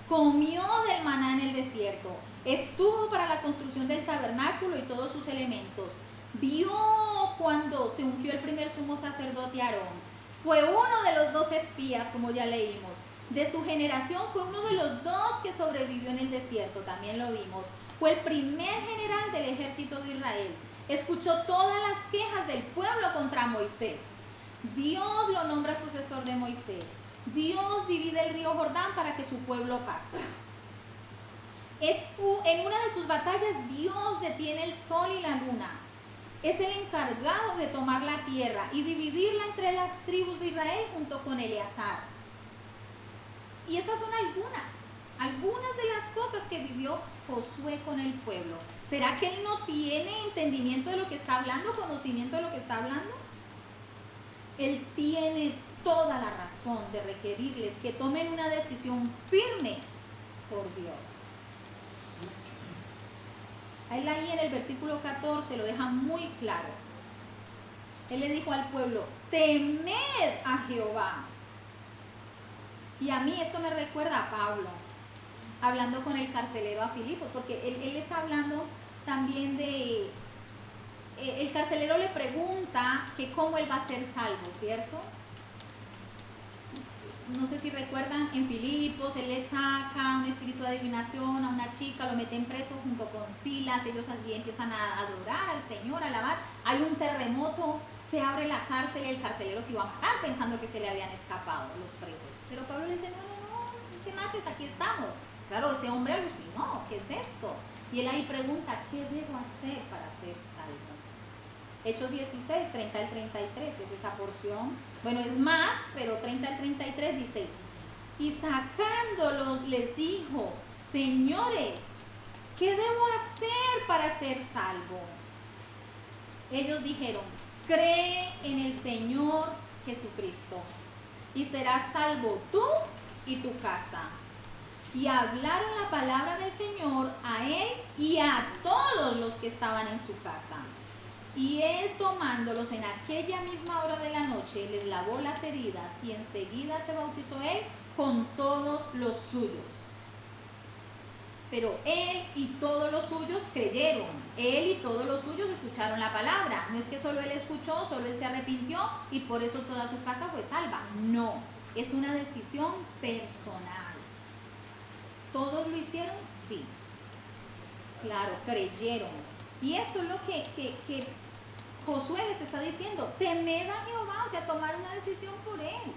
Comió del maná en el desierto, estuvo para la construcción del tabernáculo y todos sus elementos, vio cuando se ungió el primer sumo sacerdote Aarón, fue uno de los 2 espías, como ya leímos. De su generación fue uno de los 2 que sobrevivió en el desierto, también lo vimos. Fue el primer general del ejército de Israel. Escuchó todas las quejas del pueblo contra Moisés. Dios lo nombra sucesor de Moisés. Dios divide el río Jordán para que su pueblo pase. En una de sus batallas, Dios detiene el sol y la luna. Es el encargado de tomar la tierra y dividirla entre las tribus de Israel junto con Eleazar. Y estas son algunas de las cosas que vivió Josué con el pueblo. ¿Será que él no tiene entendimiento de lo que está hablando, conocimiento de lo que está hablando? Él tiene toda la razón de requerirles que tomen una decisión firme por Dios. Él ahí en el versículo 14 lo deja muy claro. Él le dijo al pueblo, temed a Jehová. Y a mí esto me recuerda a Pablo, hablando con el carcelero a Filipos, porque él está hablando también de... El carcelero le pregunta que cómo él va a ser salvo, ¿cierto? No sé si recuerdan, en Filipos él le saca un espíritu de adivinación a una chica, lo meten preso junto con Silas, ellos allí empiezan a adorar al Señor, a alabar, hay un terremoto, se abre la cárcel y el carcelero se iba a matar pensando que se le habían escapado los presos. Pero Pablo le dice, no, no te mates, aquí estamos. Claro, ese hombre alucinó, ¿qué es esto? Y él ahí pregunta, ¿qué debo hacer para ser salvo? Hechos 16, 30 al 33 es esa porción. Bueno, es más, pero 30 al 33 dice, y sacándolos les dijo, señores, ¿qué debo hacer para ser salvo? Ellos dijeron, cree en el Señor Jesucristo y serás salvo tú y tu casa. Y hablaron la palabra del Señor a él y a todos los que estaban en su casa. Y él, tomándolos en aquella misma hora de la noche, les lavó las heridas y enseguida se bautizó él con todos los suyos. Pero él y todos los suyos creyeron. Él y todos los suyos escucharon la palabra. No es que solo él escuchó, solo él se arrepintió y por eso toda su casa fue salva. No, es una decisión personal. ¿Todos lo hicieron? Sí. Claro, creyeron. Y esto es lo que Josué les está diciendo, temed a Jehová, o sea, tomar una decisión por él.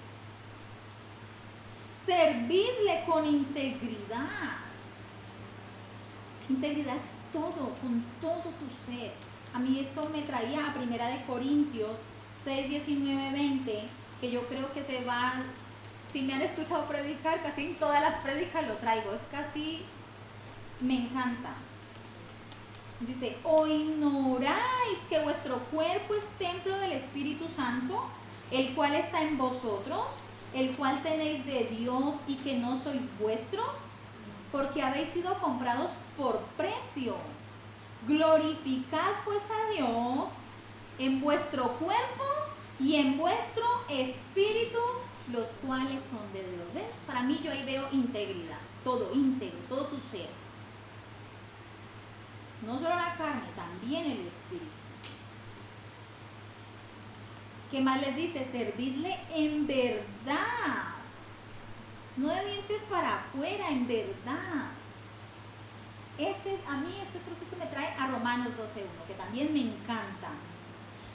Servidle con integridad. Integridad es todo, con todo tu ser. A mí esto me traía a 1 Corintios 6, 19, 20, que yo creo que se va, si me han escuchado predicar, casi en todas las prédicas lo traigo, es casi, me encanta. Dice, ¿o ignoráis que vuestro cuerpo es templo del Espíritu Santo, el cual está en vosotros, el cual tenéis de Dios y que no sois vuestros? Porque habéis sido comprados por precio. Glorificad pues a Dios en vuestro cuerpo y en vuestro espíritu, los cuales son de Dios. ¿Ves? Para mí yo ahí veo integridad, todo íntegro, todo tu ser. No solo la carne, también el espíritu. ¿Qué más les dice? Servidle en verdad. para afuera, en verdad. A mí este trocito me trae a Romanos 12:1, que también me encanta.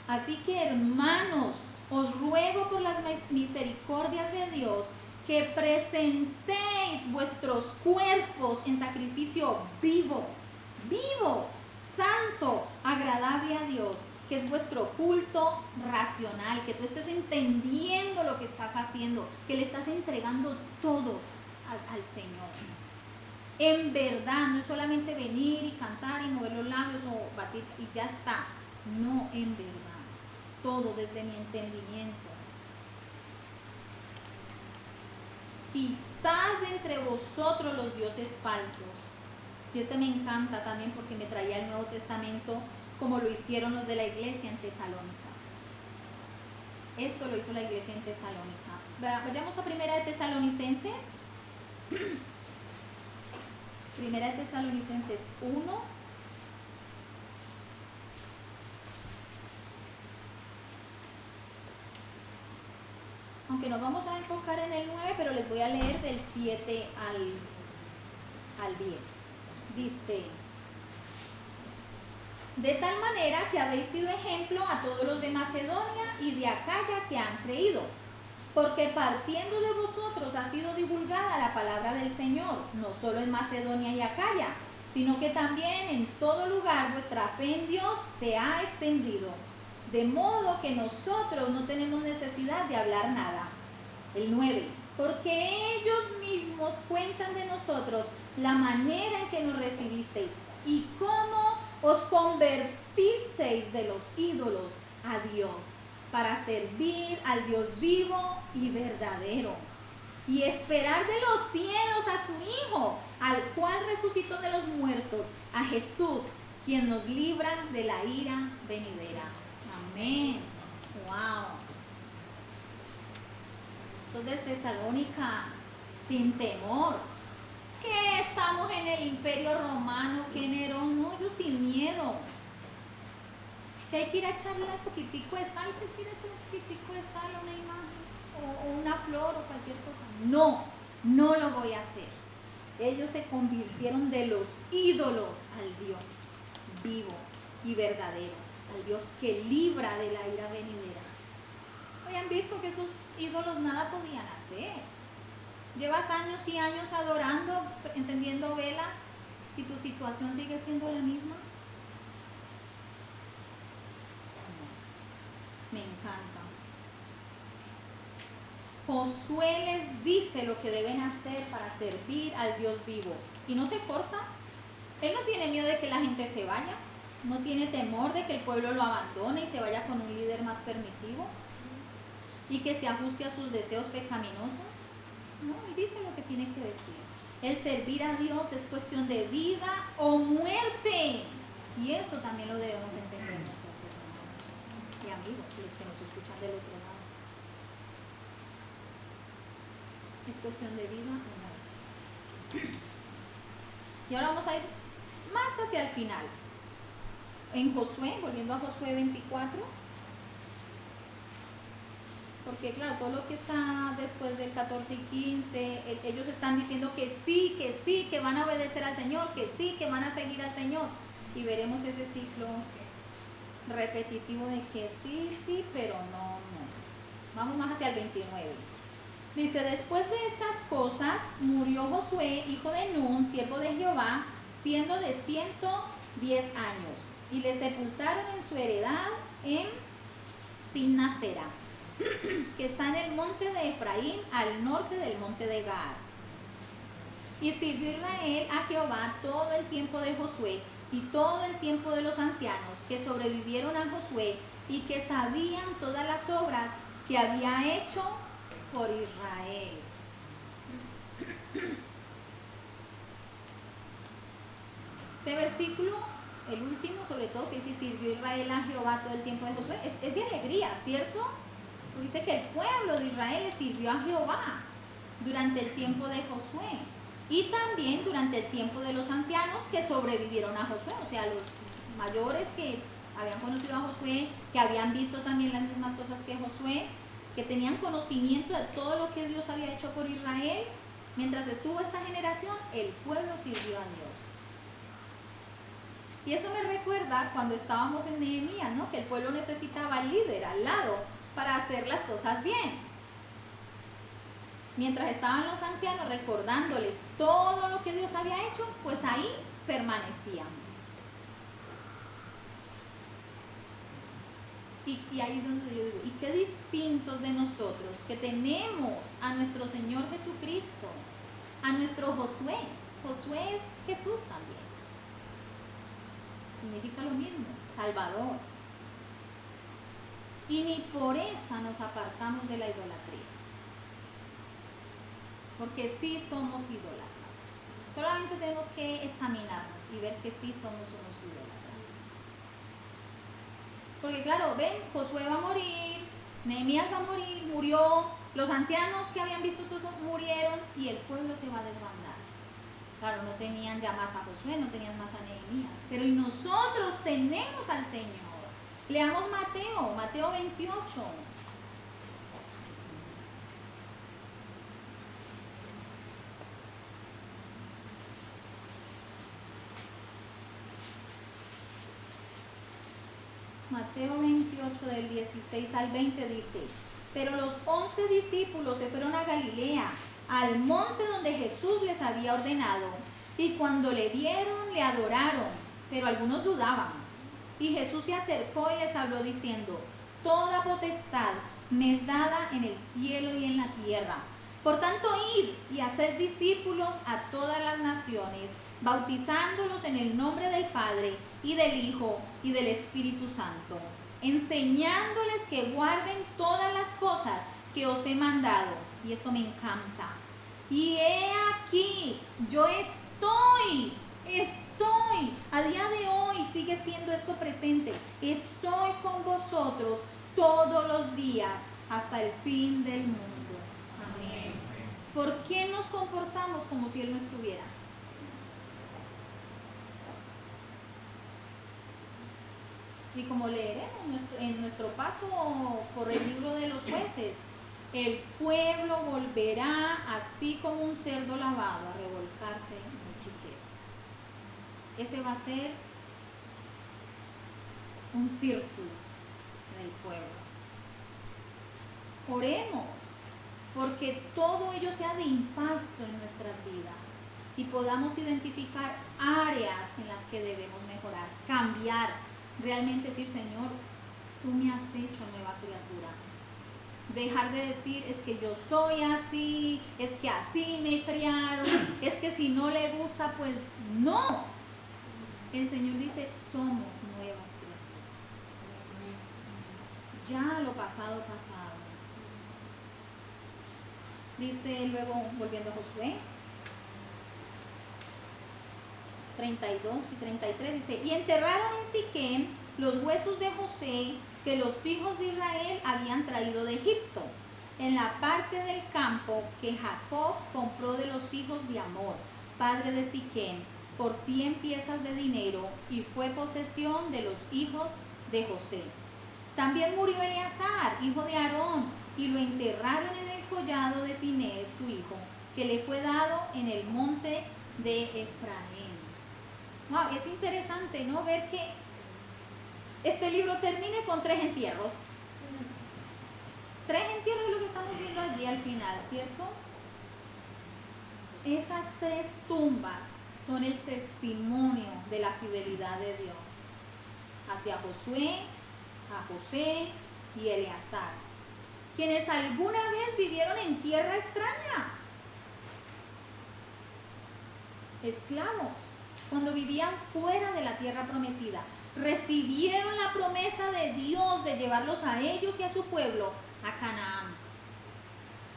Así que, hermanos, os ruego por las misericordias de Dios que presentéis vuestros cuerpos en sacrificio vivo, santo, agradable a Dios, que es vuestro culto racional, que tú estés entendiendo lo que estás haciendo, que le estás entregando todo al Señor. En verdad, no es solamente venir y cantar y mover los labios o batir y ya está. No, en verdad. Todo desde mi entendimiento. Quitad de entre vosotros los dioses falsos. Y este me encanta también porque me traía el Nuevo Testamento como lo hicieron los de la iglesia en Tesalónica. Esto lo hizo la iglesia en Tesalónica. Vayamos a Primera de Tesalonicenses. Primera de Tesalonicenses 1. Aunque nos vamos a enfocar en el 9, pero les voy a leer del 7 al 10. Dice: de tal manera que habéis sido ejemplo a todos los de Macedonia y de Acaya que han creído, porque partiendo de vosotros ha sido divulgada la palabra del Señor, no solo en Macedonia y Acaya, sino que también en todo lugar vuestra fe en Dios se ha extendido, de modo que nosotros no tenemos necesidad de hablar nada. El 9, porque ellos mismos cuentan de nosotros la manera en que nos recibisteis y cómo os convertisteis de los ídolos a Dios, para servir al Dios vivo y verdadero, y esperar de los cielos a su Hijo, al cual resucitó de los muertos, a Jesús, quien nos libra de la ira venidera. Amén. Wow. Entonces, Tesalónica, sin temor. Que estamos en el Imperio Romano, que Nerón, no, yo sin miedo. Que hay que ir a echarle un poquitico de sal, que ir a echar un poquitico de sal a una imagen, o una flor, o cualquier cosa. No, no lo voy a hacer. Ellos se convirtieron de los ídolos al Dios vivo y verdadero, al Dios que libra de la ira venidera. Hoy han visto que esos ídolos nada podían hacer. Llevas años y años adorando, encendiendo velas, y tu situación sigue siendo la misma. Me encanta. Josué les dice lo que deben hacer para servir al Dios vivo. Y no se corta. Él no tiene miedo de que la gente se vaya. No tiene temor de que el pueblo lo abandone y se vaya con un líder más permisivo y que se ajuste a sus deseos pecaminosos. No, él dice lo que tiene que decir. El servir a Dios es cuestión de vida o muerte. Y esto también lo debemos entender nosotros, hermanos y amigos, los que nos escuchan del otro lado. Es cuestión de vida o muerte. Y ahora vamos a ir más hacia el final. En Josué, volviendo a Josué 24. Porque claro, todo lo que está después del 14 y 15, ellos están diciendo que sí, que van a obedecer al Señor, que sí, que van a seguir al Señor. Y veremos ese ciclo repetitivo de que sí, pero no. Vamos más hacia el 29. Dice, después de estas cosas, murió Josué, hijo de Nun, siervo de Jehová, siendo de 110 años. Y le sepultaron en su heredad en Timnasera, que está en el monte de Efraín, al norte del monte de Gaas. Y sirvió Israel a Jehová todo el tiempo de Josué y todo el tiempo de los ancianos que sobrevivieron a Josué y que sabían todas las obras que había hecho por Israel. Este versículo, el último, sobre todo, que dice, sirvió Israel a Jehová todo el tiempo de Josué, es de alegría, ¿cierto? Dice que el pueblo de Israel le sirvió a Jehová durante el tiempo de Josué y también durante el tiempo de los ancianos que sobrevivieron a Josué, o sea, los mayores que habían conocido a Josué, que habían visto también las mismas cosas que Josué, que tenían conocimiento de todo lo que Dios había hecho por Israel, Mientras estuvo esta generación, el pueblo sirvió a Dios. Y eso me recuerda cuando estábamos en Nehemías, ¿no? Que el pueblo necesitaba al líder al lado para hacer las cosas bien. Mientras estaban los ancianos recordándoles todo lo que Dios había hecho, pues ahí permanecían. Y ahí es donde yo digo, y qué distintos de nosotros que tenemos a nuestro Señor Jesucristo, a nuestro Josué. Josué es Jesús también. Significa lo mismo, Salvador. Y ni por esa nos apartamos de la idolatría. Porque sí somos idólatras. Solamente tenemos que examinarnos y ver que sí somos unos idólatras. Porque claro, ven, Josué va a morir, Nehemías va a morir, murió, los ancianos que habían visto todo eso murieron y el pueblo se va a desbandar. Claro, no tenían ya más a Josué, no tenían más a Nehemías, pero y nosotros tenemos al Señor. Leamos Mateo 28. Mateo 28 del 16 al 20 dice: pero los 11 discípulos se fueron a Galilea, al monte donde Jesús les había ordenado, y cuando le vieron, le adoraron, pero algunos dudaban. Y Jesús se acercó y les habló diciendo: toda potestad me es dada en el cielo y en la tierra. Por tanto, id y haced discípulos a todas las naciones, bautizándolos en el nombre del Padre y del Hijo y del Espíritu Santo, enseñándoles que guarden todas las cosas que os he mandado. Y esto me encanta. Y he aquí, yo estoy, a día de hoy sigue siendo esto presente. Estoy con vosotros todos los días hasta el fin del mundo. Amén. ¿Por qué nos comportamos como si Él no estuviera? Y como leeremos en nuestro paso por el libro de los jueces, el pueblo volverá así como un cerdo lavado a revolcarse en el chiquero. Ese va a ser un círculo en el pueblo. Oremos porque todo ello sea de impacto en nuestras vidas y podamos identificar áreas en las que debemos mejorar, cambiar. Realmente decir: Señor, tú me has hecho nueva criatura. Dejar de decir: es que yo soy así, es que así me criaron, es que si no le gusta, pues no. El Señor dice: somos nuevas criaturas. Ya lo pasado, pasado. Dice luego, volviendo a Josué 32 y 33, dice: y enterraron en Siquem los huesos de José que los hijos de Israel habían traído de Egipto, en la parte del campo que Jacob compró de los hijos de Hamor, padre de Siquem, por 100 piezas de dinero, y fue posesión de los hijos de José. También murió Eleazar, hijo de Aarón, y lo enterraron en el collado de Finés, su hijo, que le fue dado en el monte de Efraín. Wow, es interesante, ¿no? Ver que este libro termine con 3 entierros. 3 entierros es lo que estamos viendo allí al final, ¿cierto? Esas 3 tumbas son el testimonio de la fidelidad de Dios hacia Josué, a José y Eleazar, quienes alguna vez vivieron en tierra extraña, esclavos, cuando vivían fuera de la tierra prometida. Recibieron la promesa de Dios de llevarlos a ellos y a su pueblo a Canaán.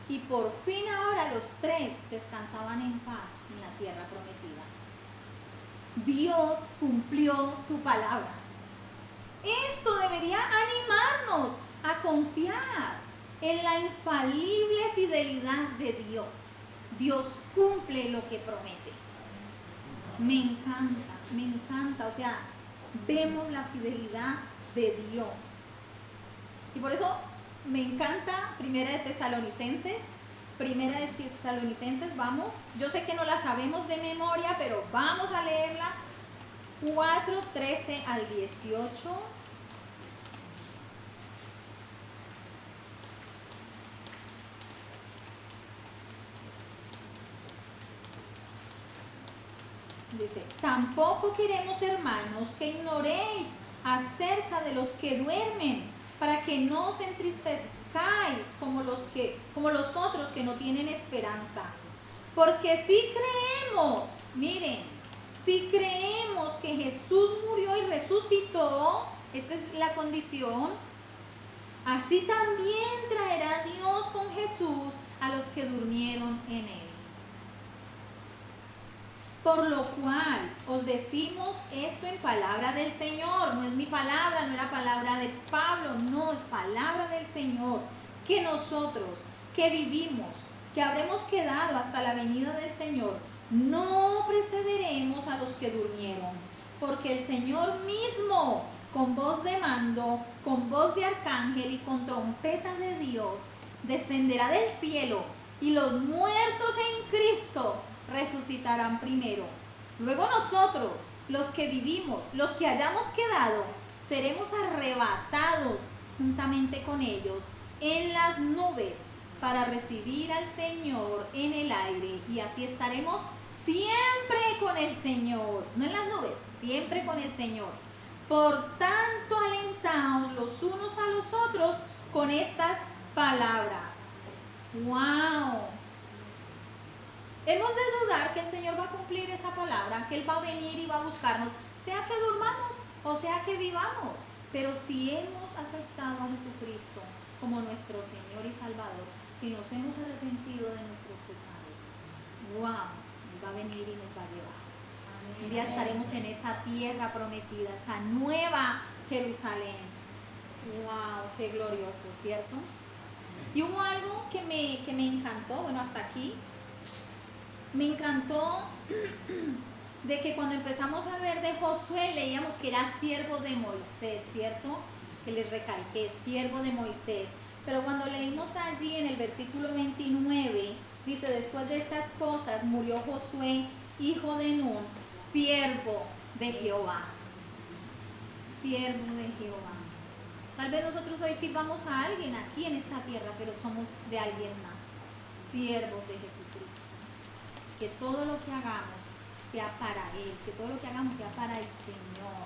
Y por fin ahora los 3 descansaban en paz en la tierra prometida. Dios cumplió su palabra. Esto debería animarnos a confiar en la infalible fidelidad de Dios. Dios cumple lo que promete. Me encanta, o sea, vemos la fidelidad de Dios. Y por eso me encanta 1 de Tesalonicenses, Primera de Tesalonicenses, vamos. Yo sé que no la sabemos de memoria, pero vamos a leerla. 4, 13 al 18. Dice, tampoco queremos, hermanos, que ignoréis acerca de los que duermen, para que no os entristezcáis como los otros que no tienen esperanza. Porque si creemos, miren, si creemos que Jesús murió y resucitó, esta es la condición, así también traerá Dios con Jesús a los que durmieron en él. Por lo cual os decimos esto en palabra del Señor. No es mi palabra, no era palabra de Pablo, no, es palabra del Señor. Que nosotros, que vivimos, que habremos quedado hasta la venida del Señor, no precederemos a los que durmieron. Porque el Señor mismo, con voz de mando, con voz de arcángel y con trompeta de Dios, descenderá del cielo, y los muertos en Cristo resucitarán primero. Luego nosotros, los que vivimos, los que hayamos quedado, seremos arrebatados juntamente con ellos en las nubes para recibir al Señor en el aire, y así estaremos siempre con el Señor, no en las nubes, siempre con el Señor. Por tanto, alentaos los unos a los otros con estas palabras. ¡Wow! Hemos de dudar que el Señor va a cumplir esa palabra, que Él va a venir y va a buscarnos, sea que durmamos o sea que vivamos. Pero si hemos aceptado a Jesucristo como nuestro Señor y Salvador, si nos hemos arrepentido de nuestros pecados, ¡wow! Él va a venir y nos va a llevar. Un día estaremos en esa tierra prometida, esa nueva Jerusalén. ¡Wow! ¡Qué glorioso!, ¿cierto? Y hubo algo que me encantó, bueno, hasta aquí. Me encantó de que cuando empezamos a ver de Josué, leíamos que era siervo de Moisés, ¿cierto? Que les recalqué, siervo de Moisés. Pero cuando leímos allí en el versículo 29, dice, después de estas cosas murió Josué, hijo de Nun, siervo de Jehová. Siervo de Jehová. Tal vez nosotros hoy sirvamos a alguien aquí en esta tierra, pero somos de alguien más, siervos de Jesucristo. Que todo lo que hagamos sea para Él, que todo lo que hagamos sea para el Señor,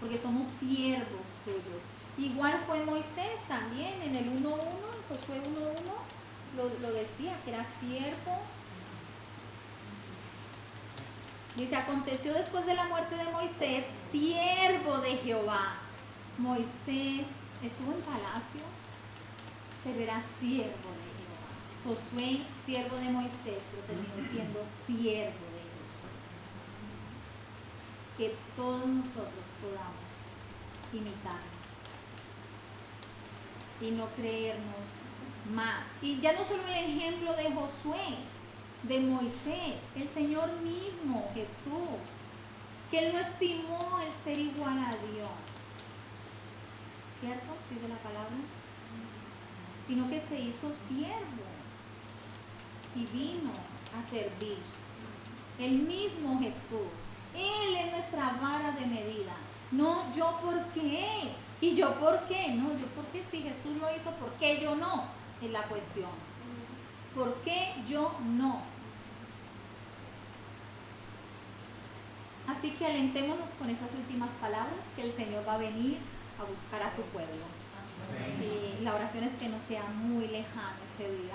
porque somos siervos suyos. Igual fue Moisés también en el 1.1, Josué 1.1, lo decía, que era siervo. Dice, aconteció después de la muerte de Moisés, siervo de Jehová. Moisés estuvo en palacio, pero era siervo de Jehová. Josué, siervo de Moisés, pero terminó siendo siervo de Josué. Que todos nosotros podamos imitarnos y no creernos más. Y ya no solo el ejemplo de Josué, de Moisés, el Señor mismo, Jesús, que Él no estimó el ser igual a Dios, ¿cierto? Dice la palabra, sino que se hizo siervo y vino a servir. El mismo Jesús, Él es nuestra vara de medida. No yo por qué, y yo por qué, no yo por qué, si Jesús lo hizo, ¿por qué yo no? Es la cuestión. ¿Por qué yo no? Así que alentémonos con esas últimas palabras, que el Señor va a venir a buscar a su pueblo. Amén. Y la oración es que no sea muy lejano ese día.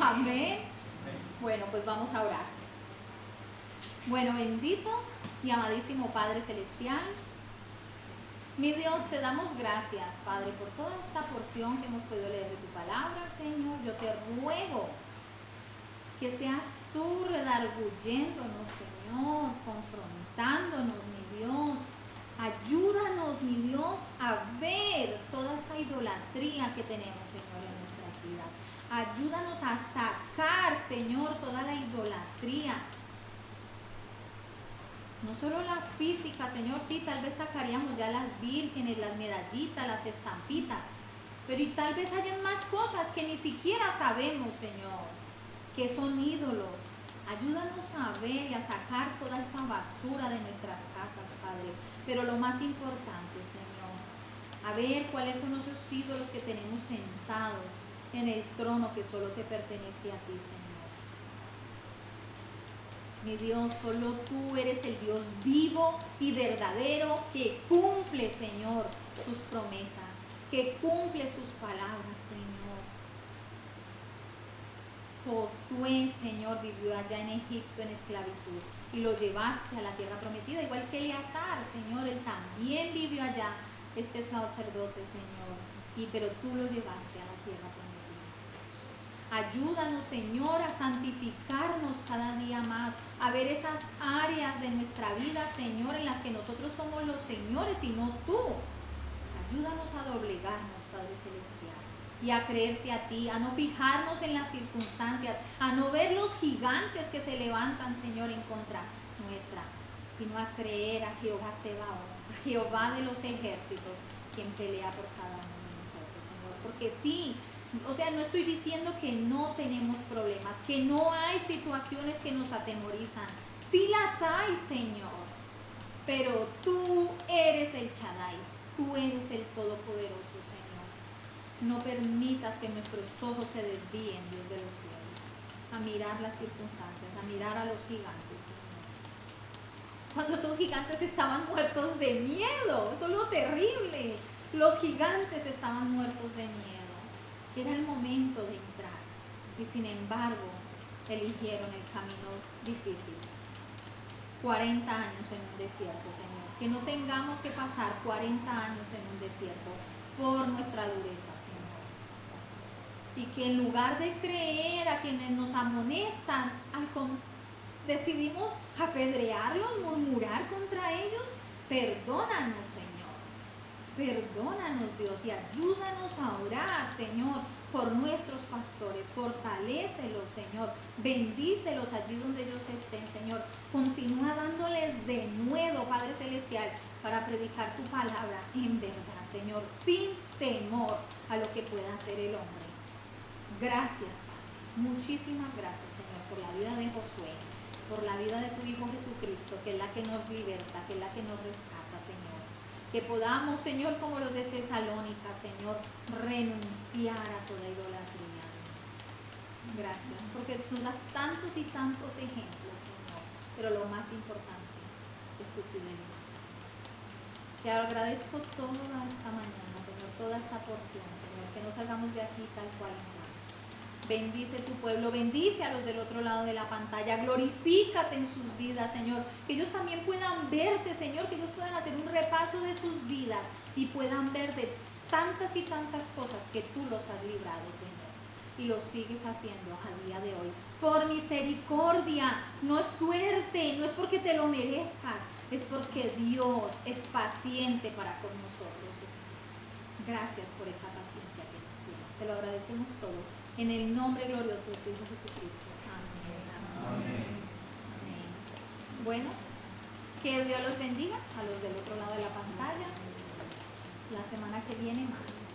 Amén. Bueno, pues vamos a orar. Bueno, bendito y amadísimo Padre Celestial, mi Dios, te damos gracias, Padre, por toda esta porción que hemos podido leer de tu palabra, Señor. Yo te ruego que seas tú redarguyéndonos, Señor, confrontándonos, mi Dios. Ayúdanos, mi Dios, a ver toda esta idolatría que tenemos, Señor, en nuestras vidas. Ayúdanos a sacar, Señor, toda la idolatría. No solo la física, Señor, sí, tal vez sacaríamos ya las vírgenes, las medallitas, las estampitas, Pero y tal vez hayan más cosas que ni siquiera sabemos, Señor, que son ídolos. Ayúdanos a ver y a sacar toda esa basura de nuestras casas, Padre. Pero lo más importante, Señor, a ver cuáles son esos ídolos que tenemos sentados en el trono que solo te pertenece a ti, Señor. Mi Dios, solo tú eres el Dios vivo y verdadero que cumple, Señor, sus promesas, que cumple sus palabras, Señor. Josué, Señor, vivió allá en Egipto en esclavitud y lo llevaste a la tierra prometida, igual que Eleazar, Señor, él también vivió allá, este sacerdote, Señor, pero tú lo llevaste a la tierra prometida. Ayúdanos, Señor, a santificarnos cada día más, a ver esas áreas de nuestra vida, Señor, en las que nosotros somos los señores y no tú. Ayúdanos a doblegarnos, Padre Celestial, y a creerte a ti, a no fijarnos en las circunstancias, a no ver los gigantes que se levantan, Señor, en contra nuestra, sino a creer a Jehová Sebaot, a Jehová de los ejércitos, quien pelea por cada uno de nosotros, Señor. Porque sí, o sea, no estoy diciendo que no tenemos problemas, que no hay situaciones que nos atemorizan. Sí las hay, Señor, pero tú eres el Shaddai, tú eres el Todopoderoso, Señor. No permitas que nuestros ojos se desvíen, Dios de los cielos, a mirar las circunstancias, a mirar a los gigantes, Señor. Cuando esos gigantes estaban muertos de miedo, eso es lo terrible. Los gigantes estaban muertos de miedo. Era el momento de entrar y sin embargo eligieron el camino difícil. 40 años en un desierto, Señor. Que no tengamos que pasar 40 años en un desierto por nuestra dureza, Señor. Y que en lugar de creer a quienes nos amonestan, decidimos apedrearlos, murmurar contra ellos. Perdónanos, Señor. Perdónanos, Dios, y ayúdanos a orar, Señor, por nuestros pastores. Fortalécelos, Señor. Bendícelos allí donde ellos estén, Señor. Continúa dándoles de nuevo, Padre Celestial, para predicar tu palabra en verdad, Señor, sin temor a lo que pueda hacer el hombre. Gracias, Padre. Muchísimas gracias, Señor, por la vida de Josué, por la vida de tu Hijo Jesucristo, que es la que nos liberta, que es la que nos rescata, Señor. Que podamos, Señor, como los de Tesalónica, Señor, renunciar a toda idolatría, Dios. Gracias, porque tú das tantos y tantos ejemplos, Señor, pero lo más importante es tu fidelidad. Te agradezco toda esta mañana, Señor, toda esta porción, Señor, que no salgamos de aquí tal cual entramos. Bendice tu pueblo, bendice a los del otro lado de la pantalla, glorifícate en sus vidas, Señor, que ellos también puedan verte, Señor, que ellos puedan hacer un repaso de sus vidas y puedan ver de tantas y tantas cosas que tú los has librado, Señor, y lo sigues haciendo a día de hoy, por misericordia, no es suerte, no es porque te lo merezcas, es porque Dios es paciente para con nosotros, Jesús. Gracias por esa paciencia que nos tienes, te lo agradecemos todo. En el nombre glorioso de tu Hijo Jesucristo. Amén. Amén. Amén. Bueno, que Dios los bendiga a los del otro lado de la pantalla. La semana que viene más.